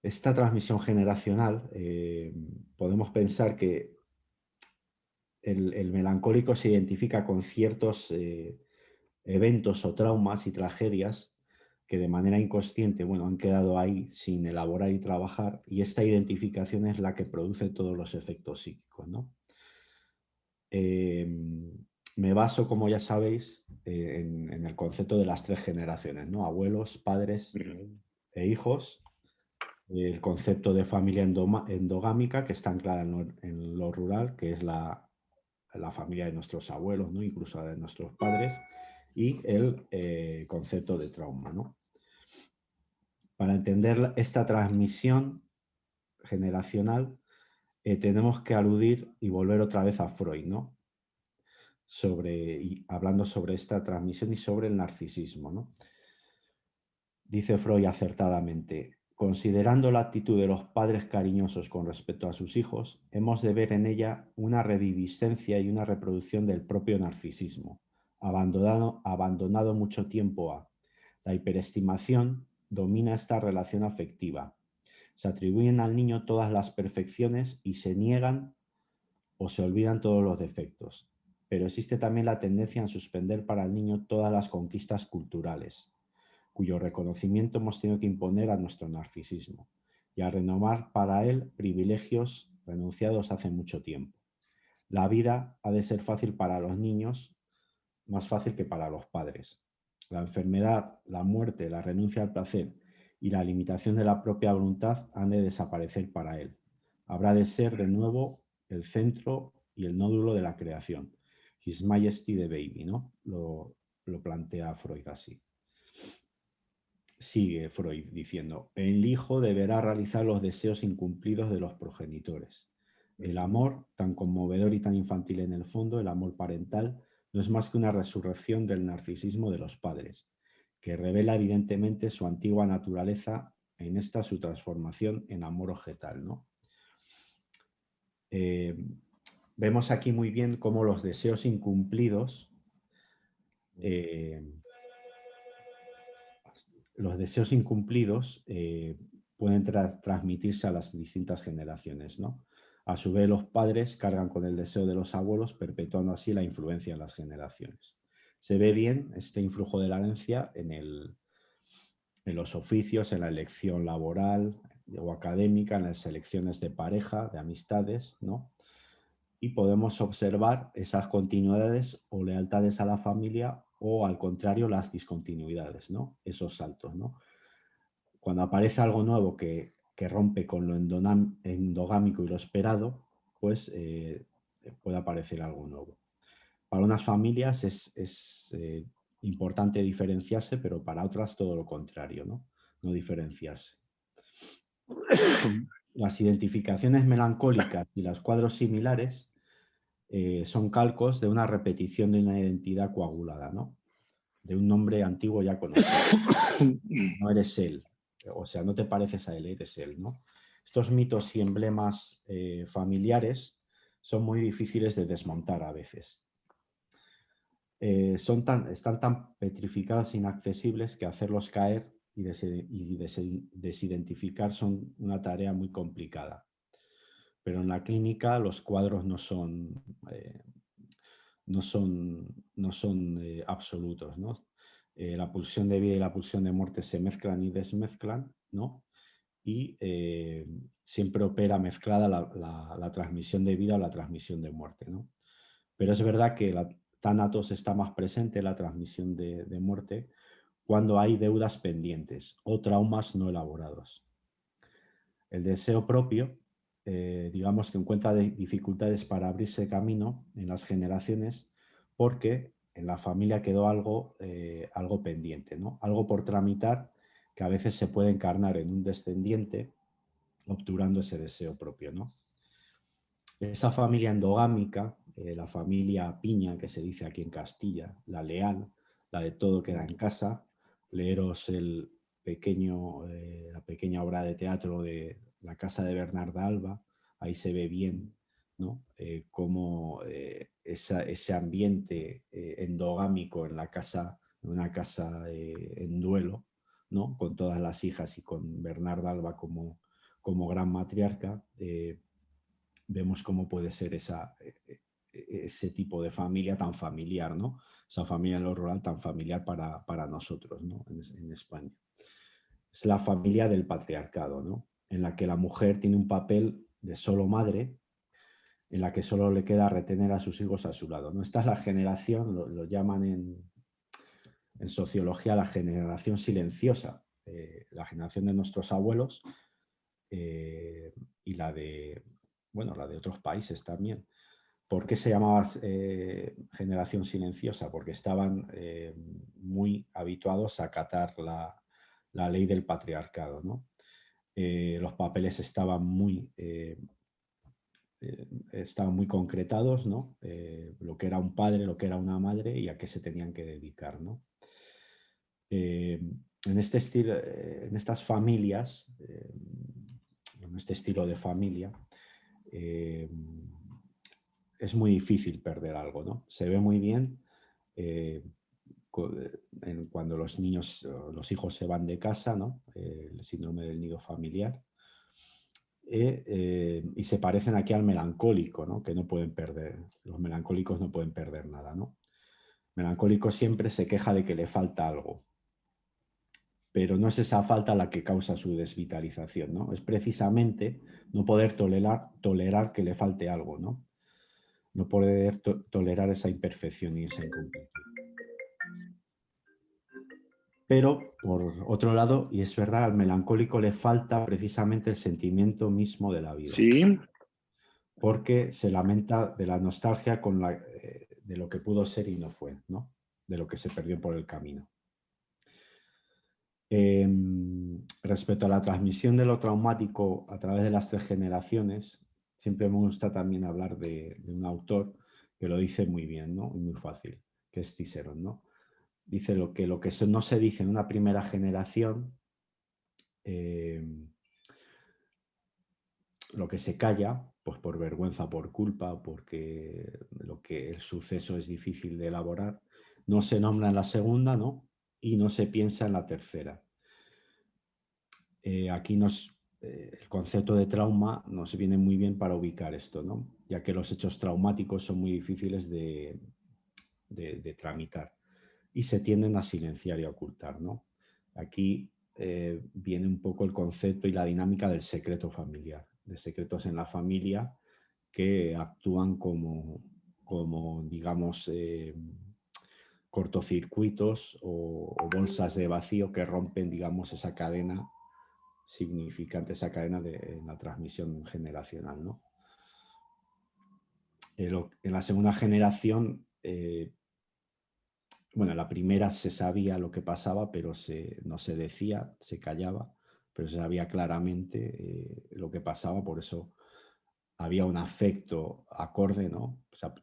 Esta transmisión generacional, podemos pensar que el melancólico se identifica con ciertos eventos o traumas y tragedias que de manera inconsciente, bueno, han quedado ahí sin elaborar y trabajar, y esta identificación es la que produce todos los efectos psíquicos, ¿no? Me baso, como ya sabéis, en el concepto de las 3 generaciones, ¿no? Abuelos, padres e hijos. El concepto de familia endogámica, que está anclada en lo rural, que es la familia de nuestros abuelos, ¿no? Incluso la de nuestros padres, y el concepto de trauma, ¿no? Para entender esta transmisión generacional, tenemos que aludir y volver otra vez a Freud, ¿no? Hablando sobre esta transmisión y sobre el narcisismo, ¿no? Dice Freud acertadamente: considerando la actitud de los padres cariñosos con respecto a sus hijos, hemos de ver en ella una reviviscencia y una reproducción del propio narcisismo, abandonado mucho tiempo a. La hiperestimación domina esta relación afectiva. Se atribuyen al niño todas las perfecciones y se niegan o se olvidan todos los defectos. Pero existe también la tendencia a suspender para el niño todas las conquistas culturales, cuyo reconocimiento hemos tenido que imponer a nuestro narcisismo, y a renovar para él privilegios renunciados hace mucho tiempo. La vida ha de ser fácil para los niños, más fácil que para los padres. La enfermedad, la muerte, la renuncia al placer y la limitación de la propia voluntad han de desaparecer para él. Habrá de ser de nuevo el centro y el nódulo de la creación. His Majesty the Baby, ¿no? Lo plantea Freud así. Sigue Freud diciendo: el hijo deberá realizar los deseos incumplidos de los progenitores. El amor, tan conmovedor y tan infantil en el fondo, el amor parental, no es más que una resurrección del narcisismo de los padres, que revela evidentemente su antigua naturaleza en esta su transformación en amor objetal, ¿no? Vemos aquí muy bien cómo los deseos incumplidos pueden transmitirse a las distintas generaciones, ¿no? A su vez, los padres cargan con el deseo de los abuelos, perpetuando así la influencia en las generaciones. Se ve bien este influjo de la herencia en los oficios, en la elección laboral o académica, en las elecciones de pareja, de amistades, ¿no? Y podemos observar esas continuidades o lealtades a la familia, o al contrario, las discontinuidades, ¿no? Esos saltos, ¿no? Cuando aparece algo nuevo que rompe con lo endogámico y lo esperado, pues puede aparecer algo nuevo. Para unas familias es importante diferenciarse, pero para otras todo lo contrario, ¿no? No diferenciarse. Las identificaciones melancólicas y los cuadros similares son calcos de una repetición de una identidad coagulada, ¿no? de un nombre antiguo ya conocido. No eres él, o sea, no te pareces a él, eres él, ¿no? Estos mitos y emblemas familiares son muy difíciles de desmontar a veces. Están tan petrificados e inaccesibles que hacerlos caer y desidentificar son una tarea muy complicada. Pero en la clínica los cuadros no son absolutos, ¿no? La pulsión de vida y la pulsión de muerte se mezclan y desmezclan, ¿no? Y siempre opera mezclada la transmisión de vida o la transmisión de muerte, ¿no? Pero es verdad que la Thanatos está más presente, la transmisión de muerte, cuando hay deudas pendientes o traumas no elaborados. El deseo propio, digamos que encuentra dificultades para abrirse camino en las generaciones porque en la familia quedó algo pendiente, ¿no? Algo por tramitar que a veces se puede encarnar en un descendiente obturando ese deseo propio, ¿no? Esa familia endogámica, la familia piña, que se dice aquí en Castilla, la leal, la de todo queda en casa, leeros la pequeña obra de teatro de La casa de Bernarda Alba, ahí se ve bien, ¿no? Cómo ese ambiente endogámico en una casa en duelo, ¿no? Con todas las hijas y con Bernarda Alba como gran matriarca, vemos cómo puede ser ese tipo de familia tan familiar, ¿no? Esa familia en lo rural tan familiar para nosotros, ¿no? En España. Es la familia del patriarcado, ¿no? En la que la mujer tiene un papel de solo madre, en la que solo le queda retener a sus hijos a su lado, ¿no? Esta es la generación, lo llaman en sociología la generación silenciosa, la generación de nuestros abuelos y la de otros países también. ¿Por qué se llamaba generación silenciosa? Porque estaban muy habituados a acatar la ley del patriarcado, ¿no? Los papeles estaban muy concretados, ¿no? Lo que era un padre, lo que era una madre y a qué se tenían que dedicar, ¿no? En este estilo, en estas familias, en este estilo de familia, es muy difícil perder algo, ¿no? Se ve muy bien cuando los hijos se van de casa, ¿no? El síndrome del nido familiar. Y se parecen aquí al melancólico, ¿no? Que no pueden perder, los melancólicos no pueden perder nada, ¿no? El melancólico siempre se queja de que le falta algo, pero no es esa falta la que causa su desvitalización, ¿no? Es precisamente no poder tolerar que le falte algo, ¿no? No poder tolerar esa imperfección y esa incompletud. Pero, por otro lado, y es verdad, al melancólico le falta precisamente el sentimiento mismo de la vida. Sí. Porque se lamenta de la nostalgia de lo que pudo ser y no fue, ¿no? De lo que se perdió por el camino. Respecto a la transmisión de lo traumático a través de las 3 generaciones, siempre me gusta también hablar de un autor que lo dice muy bien, ¿no? Y muy fácil, que es Cicerón, ¿no? Dice lo que no se dice en una primera generación, lo que se calla, pues por vergüenza, por culpa, porque el suceso es difícil de elaborar, no se nombra en la segunda, ¿no? Y no se piensa en la tercera. Aquí el concepto de trauma nos viene muy bien para ubicar esto, ¿no? Ya que los hechos traumáticos son muy difíciles de tramitar y se tienden a silenciar y a ocultar, ¿no? Aquí viene un poco el concepto y la dinámica del secreto familiar, de secretos en la familia que actúan como digamos, cortocircuitos o bolsas de vacío que rompen, digamos, esa cadena significante, esa cadena en la transmisión generacional, ¿no? En la segunda generación, bueno, la primera se sabía lo que pasaba, pero no se decía, se callaba, pero se sabía claramente lo que pasaba, por eso había un afecto acorde, ¿no? O sea,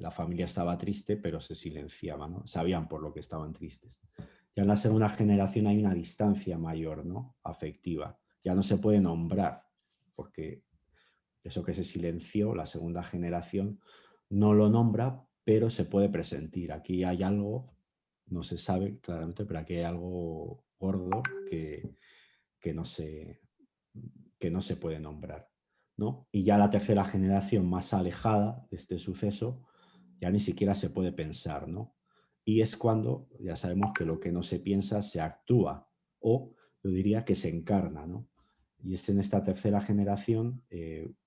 la familia estaba triste, pero se silenciaba, ¿no? Sabían por lo que estaban tristes. Ya en la segunda generación hay una distancia mayor, ¿no? Afectiva. Ya no se puede nombrar, porque eso que se silenció, la segunda generación no lo nombra, pero se puede presentir. Aquí hay algo, no se sabe claramente, pero aquí hay algo gordo que no se, que no se puede nombrar, ¿no? Y ya la tercera generación más alejada de este suceso, ya ni siquiera se puede pensar, ¿no? Y es cuando ya sabemos que lo que no se piensa se actúa, o yo diría que se encarna, ¿no? Y es en esta tercera generación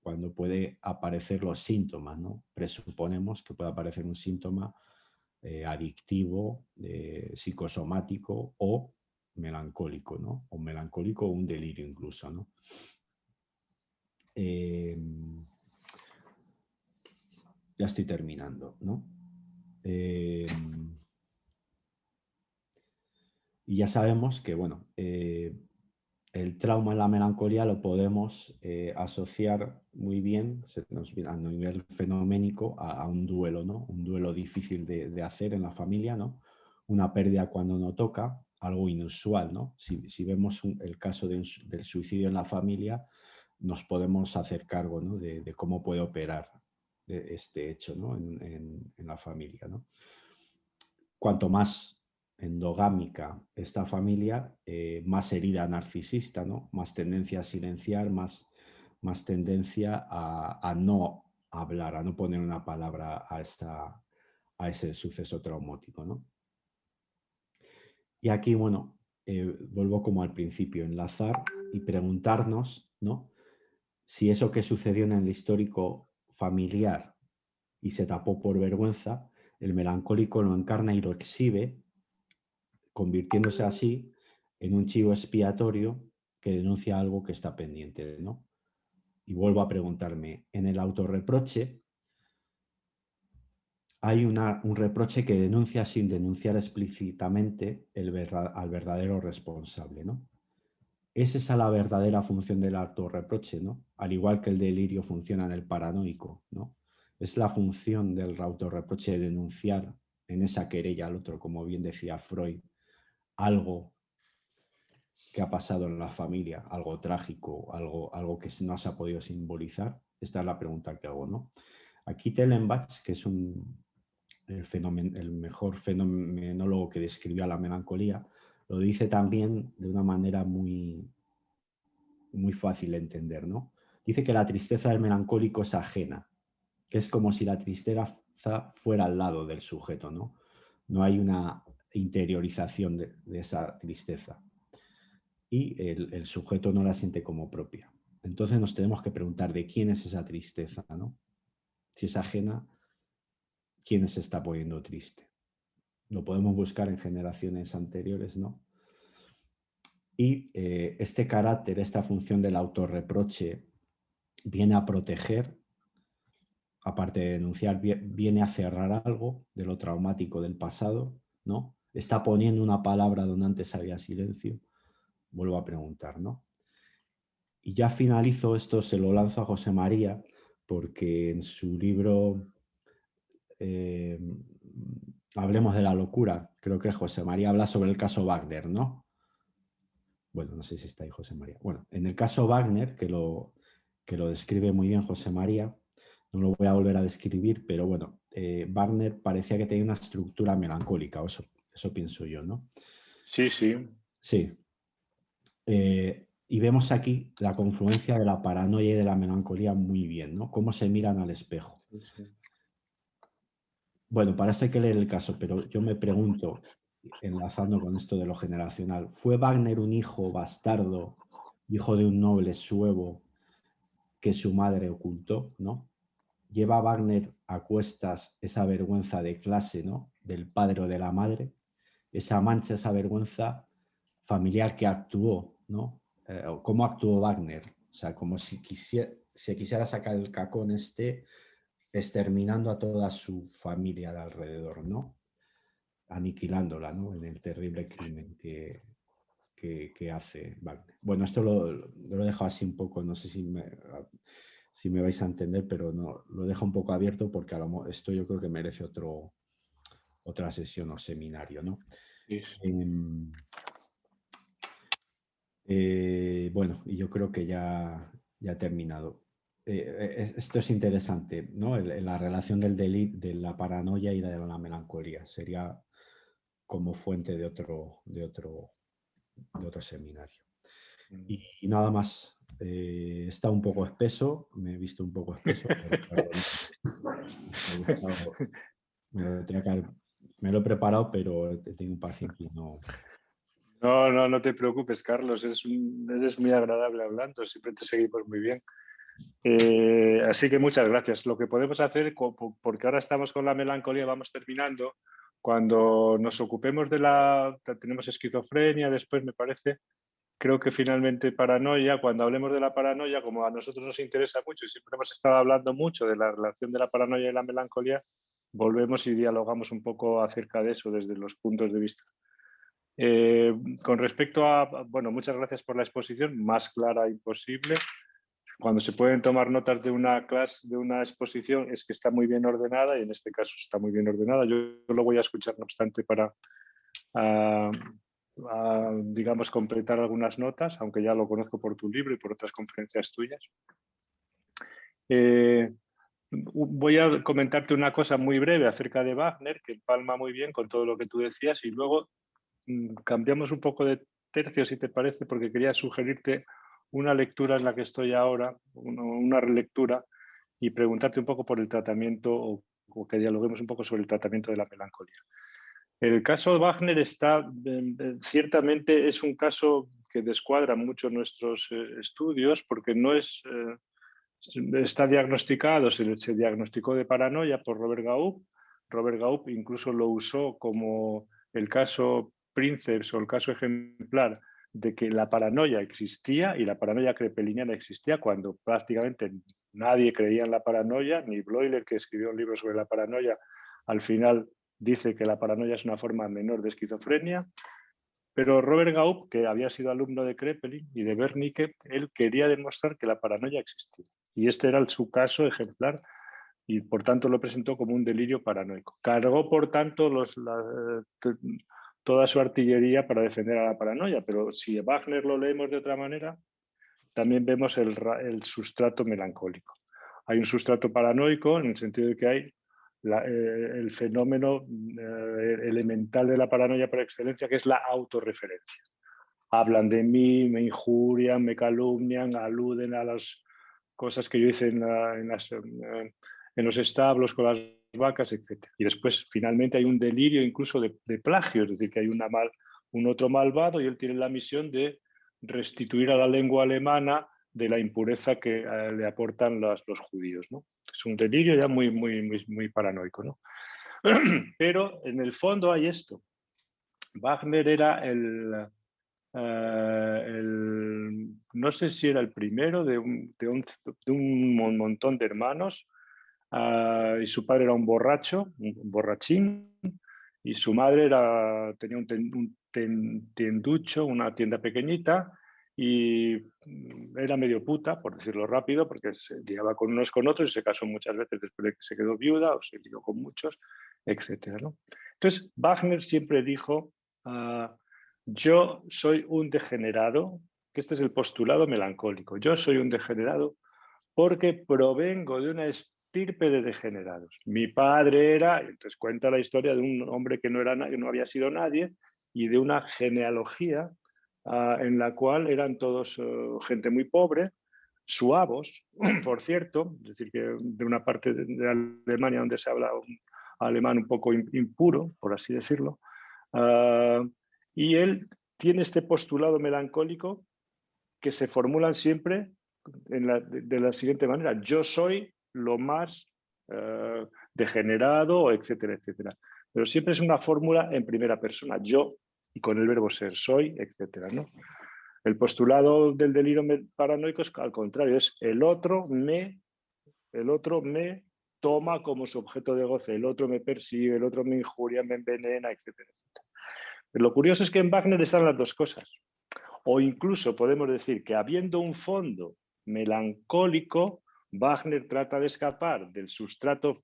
cuando puede aparecer los síntomas, ¿no? Presuponemos que puede aparecer un síntoma adictivo, psicosomático o melancólico, ¿no? O melancólico o un delirio incluso, ¿no? Ya estoy terminando, ¿no? Y ya sabemos que, bueno, el trauma y la melancolía lo podemos asociar muy bien a nivel fenoménico a un duelo, ¿no? Un duelo difícil de hacer en la familia, ¿no? Una pérdida cuando no toca, algo inusual, ¿no? Si vemos el caso del suicidio en la familia, nos podemos hacer cargo, ¿no? de cómo puede operar este hecho, ¿no? en la familia, ¿no? Cuanto más endogámica esta familia, más herida narcisista, ¿no? Más tendencia a silenciar, más tendencia a no hablar, a no poner una palabra a ese suceso traumático, ¿no? Y aquí, bueno, vuelvo como al principio, enlazar y preguntarnos, ¿no? Si eso que sucedió en el histórico familiar y se tapó por vergüenza, el melancólico lo encarna y lo exhibe, convirtiéndose así en un chivo expiatorio que denuncia algo que está pendiente, ¿no? Y vuelvo a preguntarme, en el autorreproche hay un reproche que denuncia sin denunciar explícitamente al verdadero responsable, ¿no? Es esa la verdadera función del autorreproche, ¿no? Al igual que el delirio funciona en el paranoico, ¿no? Es la función del autorreproche de denunciar en esa querella al otro, como bien decía Freud, algo que ha pasado en la familia, algo trágico, algo que no se ha podido simbolizar. Esta es la pregunta que hago, ¿no? Aquí Tellenbach, que es el mejor fenomenólogo que describió la melancolía, lo dice también de una manera muy fácil de entender, ¿no? Dice que la tristeza del melancólico es ajena, que es como si la tristeza fuera al lado del sujeto, ¿no? No hay una interiorización de esa tristeza y el sujeto no la siente como propia. Entonces nos tenemos que preguntar de quién es esa tristeza, ¿no? Si es ajena, ¿quién se está poniendo triste? Lo podemos buscar en generaciones anteriores, ¿no? Y este carácter, esta función del autorreproche viene a proteger, aparte de denunciar, viene a cerrar algo de lo traumático del pasado, ¿no? Está poniendo una palabra donde antes había silencio. Vuelvo a preguntar, ¿no? Y ya finalizo esto, se lo lanzo a José María, porque en su libro Hablemos de la locura, creo que José María habla sobre el caso Wagner, ¿no? Bueno, no sé si está ahí José María. Bueno, en el caso Wagner, que lo describe muy bien José María, no lo voy a volver a describir, pero bueno, Wagner parecía que tenía una estructura melancólica, o eso pienso yo, ¿no? Sí, sí. Sí. Y vemos aquí la confluencia de la paranoia y de la melancolía muy bien, ¿no? Cómo se miran al espejo. Bueno, para eso hay que leer el caso, pero yo me pregunto, enlazando con esto de lo generacional, ¿fue Wagner un hijo bastardo, hijo de un noble suevo que su madre ocultó, ¿no? Lleva Wagner a cuestas esa vergüenza de clase, ¿no? Del padre o de la madre, esa mancha, esa vergüenza familiar que actuó, ¿no? ¿Cómo actuó Wagner? O sea, como si se quisiera sacar el cacón exterminando a toda su familia de alrededor, ¿no? Aniquilándola, ¿no? En el terrible crimen que hace Wagner. Bueno, esto lo dejo así un poco, no sé si si me vais a entender, pero no, lo deja un poco abierto porque esto yo creo que merece otra sesión o seminario, ¿no? Sí. Bueno, y yo creo que ya he terminado. Esto es interesante, ¿no? La relación de la paranoia y de la melancolía. Sería como fuente de otro seminario. Y nada más. Está un poco espeso, me he visto un poco espeso, pero perdón. Me lo he preparado, pero he tenido paciencia y no. No, no te preocupes, Carlos, eres muy agradable hablando, siempre te seguimos muy bien. Así que muchas gracias. Lo que podemos hacer, porque ahora estamos con la melancolía, vamos terminando, cuando nos ocupemos tenemos esquizofrenia, después me parece, creo que finalmente paranoia, cuando hablemos de la paranoia, como a nosotros nos interesa mucho y siempre hemos estado hablando mucho de la relación de la paranoia y la melancolía, volvemos y dialogamos un poco acerca de eso desde los puntos de vista. Con respecto bueno, muchas gracias por la exposición, más clara imposible. Cuando se pueden tomar notas de una clase, de una exposición, es que está muy bien ordenada y en este caso está muy bien ordenada. Yo lo voy a escuchar, no obstante, para, digamos, completar algunas notas, aunque ya lo conozco por tu libro y por otras conferencias tuyas. Voy a comentarte una cosa muy breve acerca de Wagner, que palma muy bien con todo lo que tú decías, y luego cambiamos un poco de tercio, si te parece, porque quería sugerirte una lectura en la que estoy ahora, una relectura, y preguntarte un poco por el tratamiento o que dialoguemos un poco sobre el tratamiento de la melancolía. El caso de Wagner ciertamente es un caso que descuadra mucho nuestros estudios porque no está diagnosticado, se diagnosticó de paranoia por Robert Gaup. Robert Gaup incluso lo usó como el caso Princeps o el caso ejemplar de que la paranoia existía y la paranoia crepeliniana existía cuando prácticamente nadie creía en la paranoia, ni Bloiler, que escribió un libro sobre la paranoia, al final dice que la paranoia es una forma menor de esquizofrenia. Pero Robert Gaup, que había sido alumno de Kraepelin y de Wernicke, él quería demostrar que la paranoia existía. Y este era su caso ejemplar y por tanto lo presentó como un delirio paranoico. Cargó, por tanto, toda su artillería para defender a la paranoia, pero si Wagner lo leemos de otra manera, también vemos el sustrato melancólico. Hay un sustrato paranoico en el sentido de que hay el fenómeno elemental de la paranoia por excelencia, que es la autorreferencia. Hablan de mí, me injurian, me calumnian, aluden a las cosas que yo hice en los establos con las vacas, etc. Y después, finalmente, hay un delirio incluso de plagio, es decir, que hay un otro malvado y él tiene la misión de restituir a la lengua alemana de la impureza que le aportan los judíos, ¿no? Es un delirio ya muy, muy, muy, muy paranoico, ¿no? Pero en el fondo hay esto. Wagner era no sé si era el primero de un montón de hermanos, y su padre era un borracho, un borrachín, y su madre tenía un tienducho, una tienda pequeñita, y era medio puta, por decirlo rápido, porque se liaba con unos con otros y se casó muchas veces después de que se quedó viuda o se lió con muchos, etc., ¿no? Entonces, Wagner siempre dijo, yo soy un degenerado, que este es el postulado melancólico, yo soy un degenerado porque provengo de una estirpe de degenerados. Mi padre era, entonces cuenta la historia de un hombre que no había sido nadie y de una genealogía en la cual eran todos gente muy pobre, suavos, por cierto, es decir, que de una parte de Alemania donde se habla un alemán un poco impuro, por así decirlo, y él tiene este postulado melancólico que se formulan siempre de la siguiente manera: yo soy lo más degenerado, etcétera, etcétera. Pero siempre es una fórmula en primera persona, yo, y con el verbo ser, soy, etcétera, ¿no? El postulado del delirio paranoico es al contrario, es el otro me toma como su objeto de goce, el otro me persigue, el otro me injuria, me envenena, etcétera, etcétera. Pero lo curioso es que en Wagner están las dos cosas. O incluso podemos decir que habiendo un fondo melancólico, Wagner trata de escapar del sustrato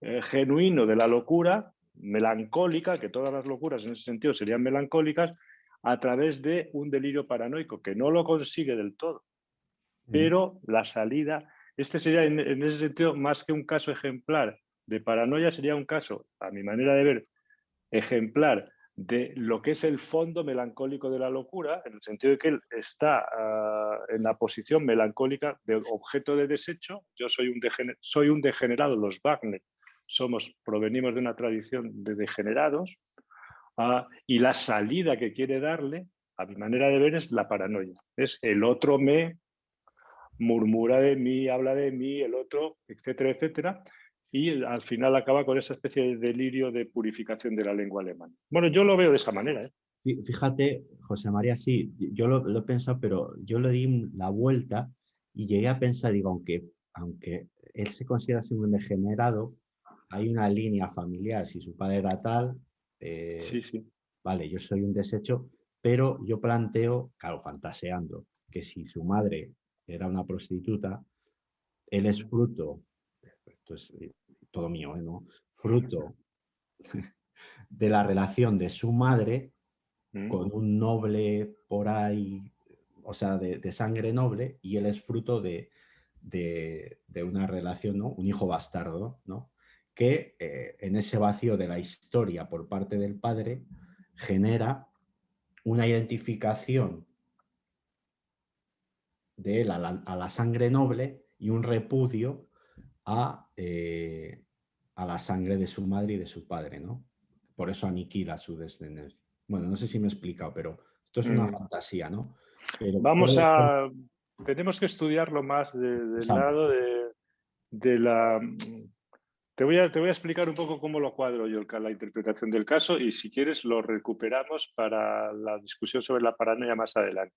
genuino de la locura, melancólica, que todas las locuras en ese sentido serían melancólicas, a través de un delirio paranoico, que no lo consigue del todo. Pero la salida, este sería en ese sentido más que un caso ejemplar de paranoia, sería un caso, a mi manera de ver, ejemplar de lo que es el fondo melancólico de la locura, en el sentido de que él está en la posición melancólica de objeto de desecho. Yo soy un degenerado, los Wagner provenimos de una tradición de degenerados, y la salida que quiere darle, a mi manera de ver, es la paranoia. Es el otro me murmura de mí, habla de mí, el otro, etcétera, etcétera. Y al final acaba con esa especie de delirio de purificación de la lengua alemana. Bueno, yo lo veo de esa manera, ¿eh? Fíjate, José María, sí, yo lo he pensado, pero yo le di la vuelta y llegué a pensar, digo, aunque él se considera ser un degenerado, hay una línea familiar. Si su padre era tal, Sí, sí. vale, yo soy un desecho, pero yo planteo, claro, fantaseando, que si su madre era una prostituta, él es fruto, esto es todo mío, ¿no? Fruto de la relación de su madre con un noble por ahí, o sea, de sangre noble, y él es fruto de una relación, ¿no? Un hijo bastardo, ¿no? Que en ese vacío de la historia por parte del padre genera una identificación de él a la sangre noble y un repudio a la sangre de su madre y de su padre, ¿no? Por eso aniquila su descendencia. Bueno, no sé si me he explicado, pero esto es una fantasía, ¿no? Pero tenemos que estudiarlo más del Usamos. lado de la... Te voy a explicar un poco cómo lo cuadro yo, la interpretación del caso, y si quieres lo recuperamos para la discusión sobre la paranoia más adelante.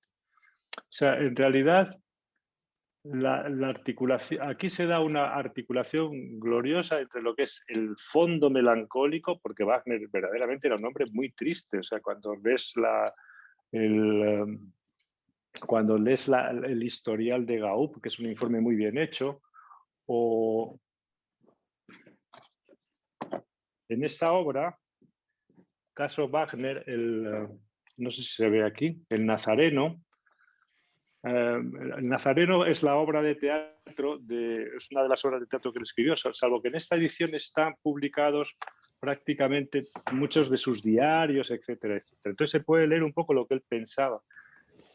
O sea, en realidad, la articulación, aquí se da una articulación gloriosa entre lo que es el fondo melancólico, porque Wagner verdaderamente era un hombre muy triste. O sea, cuando ves cuando lees el historial de Gaup, que es un informe muy bien hecho, o en esta obra, caso Wagner, no sé si se ve aquí, el Nazareno. El Nazareno es la obra de teatro, es una de las obras de teatro que él escribió, salvo que en esta edición están publicados prácticamente muchos de sus diarios, etcétera, etcétera. Entonces se puede leer un poco lo que él pensaba.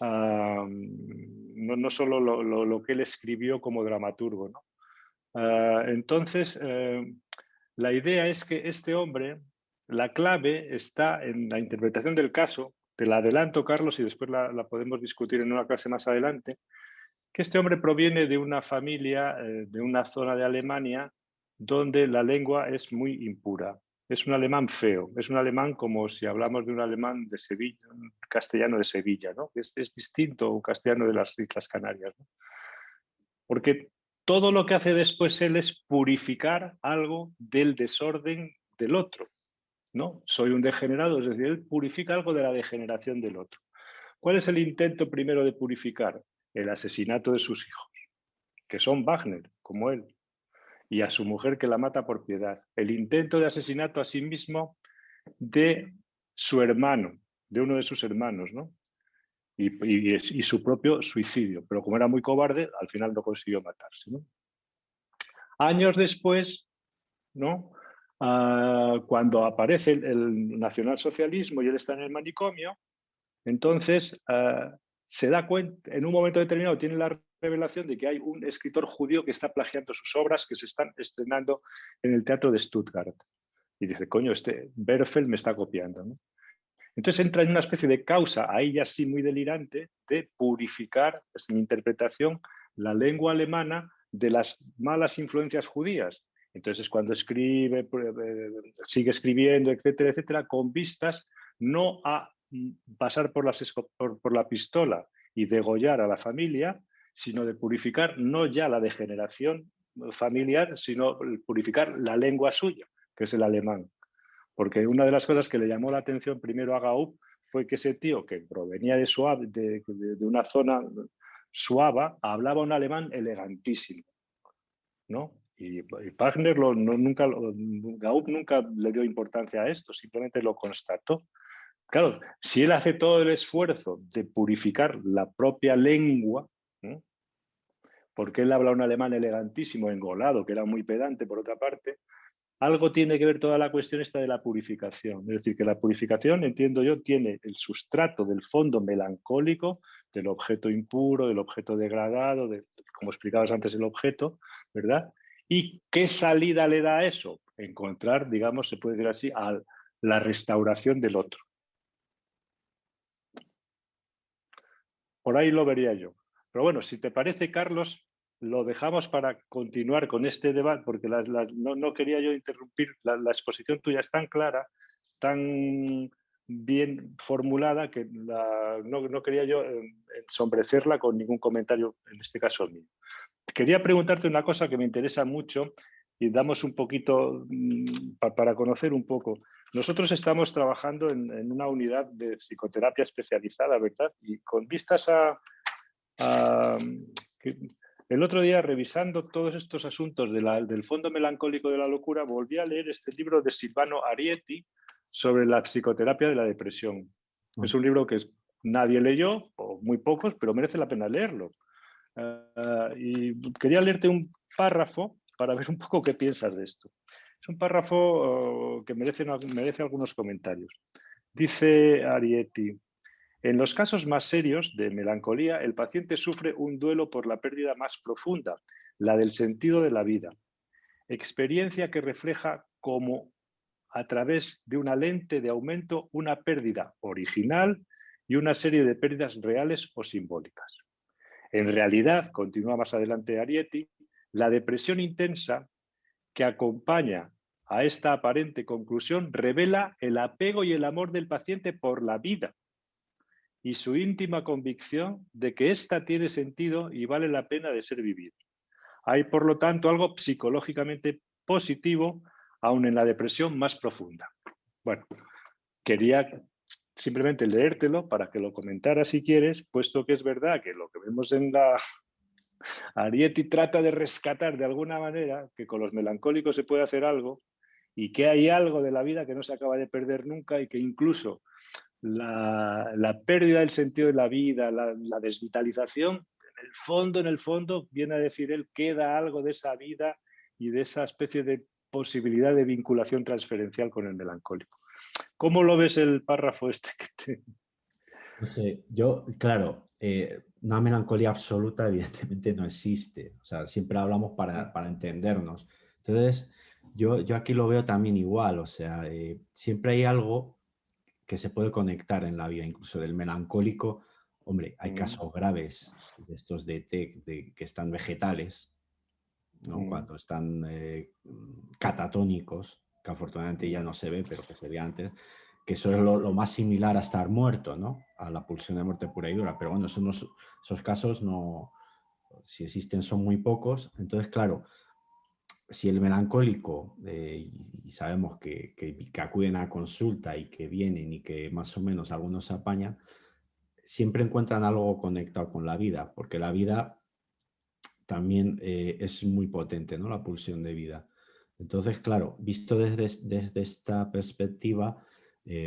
No solo lo que él escribió como dramaturgo, ¿no? Entonces, la idea es que este hombre, la clave está en la interpretación del caso. Te la adelanto, Carlos, y después la podemos discutir en una clase más adelante, que este hombre proviene de una familia, de una zona de Alemania, donde la lengua es muy impura. Es un alemán feo, es un alemán como si hablamos de un alemán de Sevilla, un castellano de Sevilla, ¿no? Es distinto a un castellano de las Islas Canarias, ¿no? Porque todo lo que hace después él es purificar algo del desorden del otro, ¿no? Soy un degenerado, es decir, él purifica algo de la degeneración del otro. ¿Cuál es el intento primero de purificar? El asesinato de sus hijos, que son Wagner, como él, y a su mujer que la mata por piedad. El intento de asesinato a sí mismo de su hermano, de uno de sus hermanos, ¿no? Y su propio suicidio. Pero como era muy cobarde, al final no consiguió matarse, ¿no? Años después, ¿no? Cuando aparece el nacionalsocialismo y él está en el manicomio, entonces se da cuenta, en un momento determinado tiene la revelación de que hay un escritor judío que está plagiando sus obras que se están estrenando en el teatro de Stuttgart. Y dice, coño, este Berfeld me está copiando, ¿no? Entonces entra en una especie de causa, ahí ya sí muy delirante, de purificar, es mi interpretación, la lengua alemana de las malas influencias judías. Entonces cuando escribe, sigue escribiendo, etcétera, etcétera, con vistas no a pasar por la pistola y degollar a la familia, sino de purificar no ya la degeneración familiar, sino purificar la lengua suya, que es el alemán. Porque una de las cosas que le llamó la atención primero a Gaup fue que ese tío que provenía de una zona suava, hablaba un alemán elegantísimo, ¿no? Y Wagner Gaup nunca le dio importancia a esto, simplemente lo constató. Claro, si él hace todo el esfuerzo de purificar la propia lengua, ¿no? Porque él habla un alemán elegantísimo, engolado, que era muy pedante por otra parte, algo tiene que ver toda la cuestión esta de la purificación. Es decir, que la purificación, entiendo yo, tiene el sustrato del fondo melancólico, del objeto impuro, del objeto degradado, como explicabas antes, el objeto, ¿verdad? ¿Y qué salida le da a eso? Encontrar, digamos, se puede decir así, a la restauración del otro. Por ahí lo vería yo. Pero bueno, si te parece, Carlos, lo dejamos para continuar con este debate, porque no quería yo interrumpir. La exposición tuya es tan clara, tan bien formulada, que no quería yo ensombrecerla con ningún comentario, en este caso mío. Quería preguntarte una cosa que me interesa mucho y damos un poquito para conocer un poco. Nosotros estamos trabajando en una unidad de psicoterapia especializada, ¿verdad? Y con vistas el otro día, revisando todos estos asuntos del fondo melancólico de la locura, volví a leer este libro de Silvano Arietti sobre la psicoterapia de la depresión. Es un libro que nadie leyó, o muy pocos, pero merece la pena leerlo. Y quería leerte un párrafo para ver un poco qué piensas de esto. Es un párrafo que merece algunos comentarios. Dice Arietti: en los casos más serios de melancolía, el paciente sufre un duelo por la pérdida más profunda, la del sentido de la vida, experiencia que refleja como a través de una lente de aumento una pérdida original y una serie de pérdidas reales o simbólicas. En realidad, continúa más adelante Arietti, la depresión intensa que acompaña a esta aparente conclusión revela el apego y el amor del paciente por la vida y su íntima convicción de que ésta tiene sentido y vale la pena de ser vivida. Hay, por lo tanto, algo psicológicamente positivo aún en la depresión más profunda. Bueno, quería simplemente leértelo para que lo comentaras si quieres, puesto que es verdad que lo que vemos en la... Arietti trata de rescatar de alguna manera que con los melancólicos se puede hacer algo y que hay algo de la vida que no se acaba de perder nunca y que incluso la pérdida del sentido de la vida, la desvitalización, en el fondo, viene a decir él, queda algo de esa vida y de esa especie de posibilidad de vinculación transferencial con el melancólico. ¿Cómo lo ves el párrafo este que te... No sé, yo, claro, una melancolía absoluta evidentemente no existe. O sea, siempre hablamos para entendernos. Entonces, yo aquí lo veo también igual. O sea, siempre hay algo que se puede conectar en la vida, incluso del melancólico. Hombre, hay casos graves de estos de TEC, que están vegetales, ¿no? Cuando están catatónicos, que afortunadamente ya no se ve, pero que se ve antes, que eso es lo más similar a estar muerto, ¿no? A la pulsión de muerte pura y dura. Pero bueno, esos casos no, si existen, son muy pocos. Entonces, claro, si el melancólico, y sabemos que acuden a consulta y que vienen y que más o menos algunos se apañan, siempre encuentran algo conectado con la vida, porque la vida también es muy potente, ¿no? La pulsión de vida. Entonces, claro, visto desde esta perspectiva,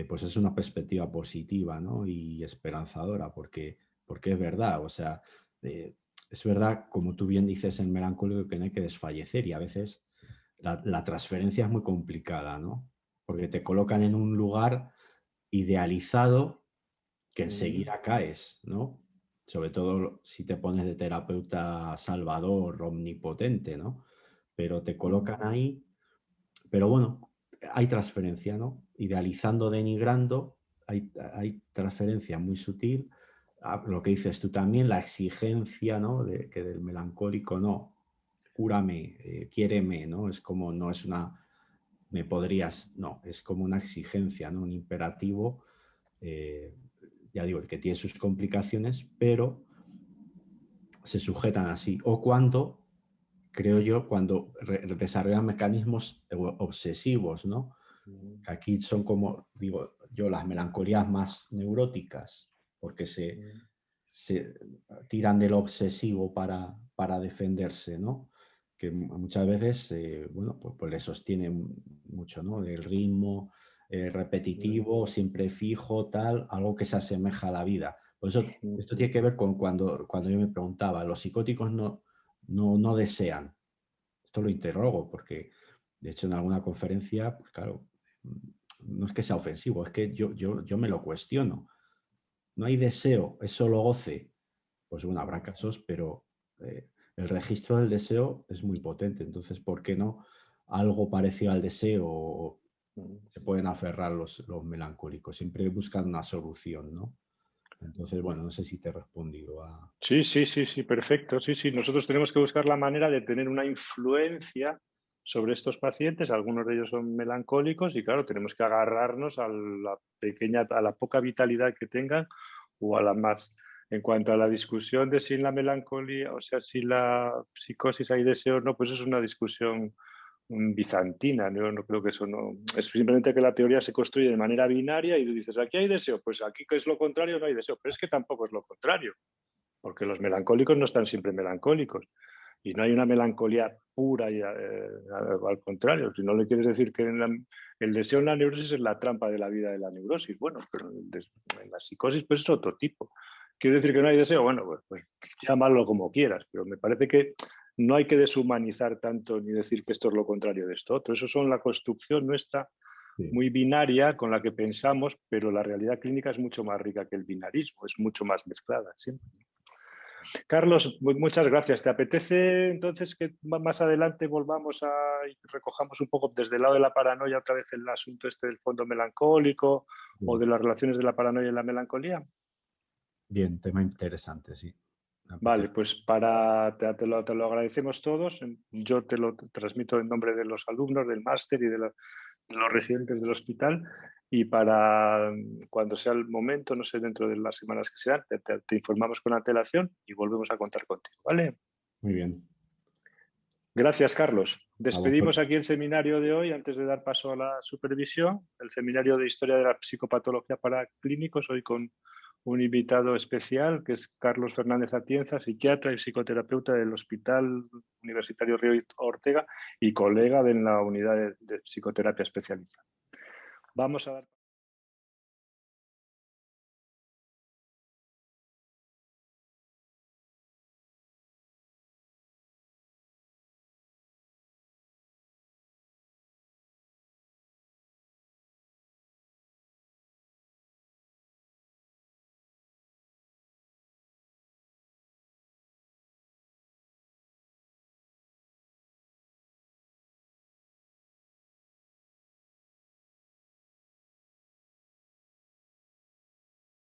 pues es una perspectiva positiva, ¿no? Y esperanzadora, porque es verdad, o sea, es verdad, como tú bien dices en Melancólico, que no hay que desfallecer y a veces la transferencia es muy complicada, ¿no? Porque te colocan en un lugar idealizado que enseguida caes, ¿no? Sobre todo si te pones de terapeuta salvador, omnipotente, ¿no? Pero te colocan ahí, pero bueno, hay transferencia, ¿no? Idealizando, denigrando, hay transferencia muy sutil. Lo que dices tú también, la exigencia, ¿no? Que del melancólico, no, cúrame, quiéreme, ¿no? Es como, no es una, me podrías, no, es como una exigencia, ¿no? Un imperativo, ya digo, que tiene sus complicaciones, pero se sujetan así. O cuando, creo yo, cuando desarrollan mecanismos obsesivos, ¿no? Que aquí son como, digo yo, las melancolías más neuróticas, porque se tiran del obsesivo para defenderse, ¿no? Que muchas veces, bueno, pues le sostienen mucho, ¿no? El ritmo repetitivo, siempre fijo, tal, algo que se asemeja a la vida. Por eso, esto tiene que ver con cuando yo me preguntaba, los psicóticos no desean. Esto lo interrogo porque, de hecho, en alguna conferencia, pues claro, no es que sea ofensivo, es que yo me lo cuestiono. No hay deseo, es solo goce. Pues bueno, habrá casos, pero el registro del deseo es muy potente. Entonces, ¿por qué no algo parecido al deseo se pueden aferrar los melancólicos? Siempre buscan una solución, ¿no? Entonces, bueno, no sé si te he respondido a... Sí, sí, sí, sí, perfecto. Sí, sí, nosotros tenemos que buscar la manera de tener una influencia sobre estos pacientes. Algunos de ellos son melancólicos y, claro, tenemos que agarrarnos a la poca vitalidad que tengan o a la más. En cuanto a la discusión de si en la melancolía, o sea, si la psicosis hay deseos, no, pues es una discusión bizantina. Yo no creo que eso no. Es simplemente que la teoría se construye de manera binaria y tú dices, aquí hay deseo, pues aquí que es lo contrario, no hay deseo. Pero es que tampoco es lo contrario, porque los melancólicos no están siempre melancólicos y no hay una melancolía pura y al contrario. Si no le quieres decir que el deseo en la neurosis es la trampa de la vida de la neurosis, bueno, pero en la psicosis pues es otro tipo. ¿Quiere decir que no hay deseo? Bueno, pues llámalo como quieras, pero me parece que no hay que deshumanizar tanto ni decir que esto es lo contrario de esto otro. Eso son la construcción nuestra Sí. muy binaria con la que pensamos, pero la realidad clínica es mucho más rica que el binarismo, es mucho más mezclada siempre. Carlos, muchas gracias. ¿Te apetece entonces que más adelante volvamos y recojamos un poco desde el lado de la paranoia otra vez el asunto este del fondo melancólico o de las relaciones de la paranoia y la melancolía? Bien, tema interesante, sí. Me Vale, apetece. pues te lo agradecemos todos. Yo te lo transmito en nombre de los alumnos del máster y de los residentes del hospital. Y para cuando sea el momento, no sé, dentro de las semanas que sean, te informamos con antelación y volvemos a contar contigo, ¿vale? Muy bien. Gracias, Carlos. A Despedimos vosotros. aquí el seminario de hoy antes de dar paso a la supervisión, el seminario de Historia de la Psicopatología para Clínicos, hoy con un invitado especial que es Carlos Fernández Atienza, psiquiatra y psicoterapeuta del Hospital Universitario Río Ortega y colega de la unidad de psicoterapia especializada. Vamos a dar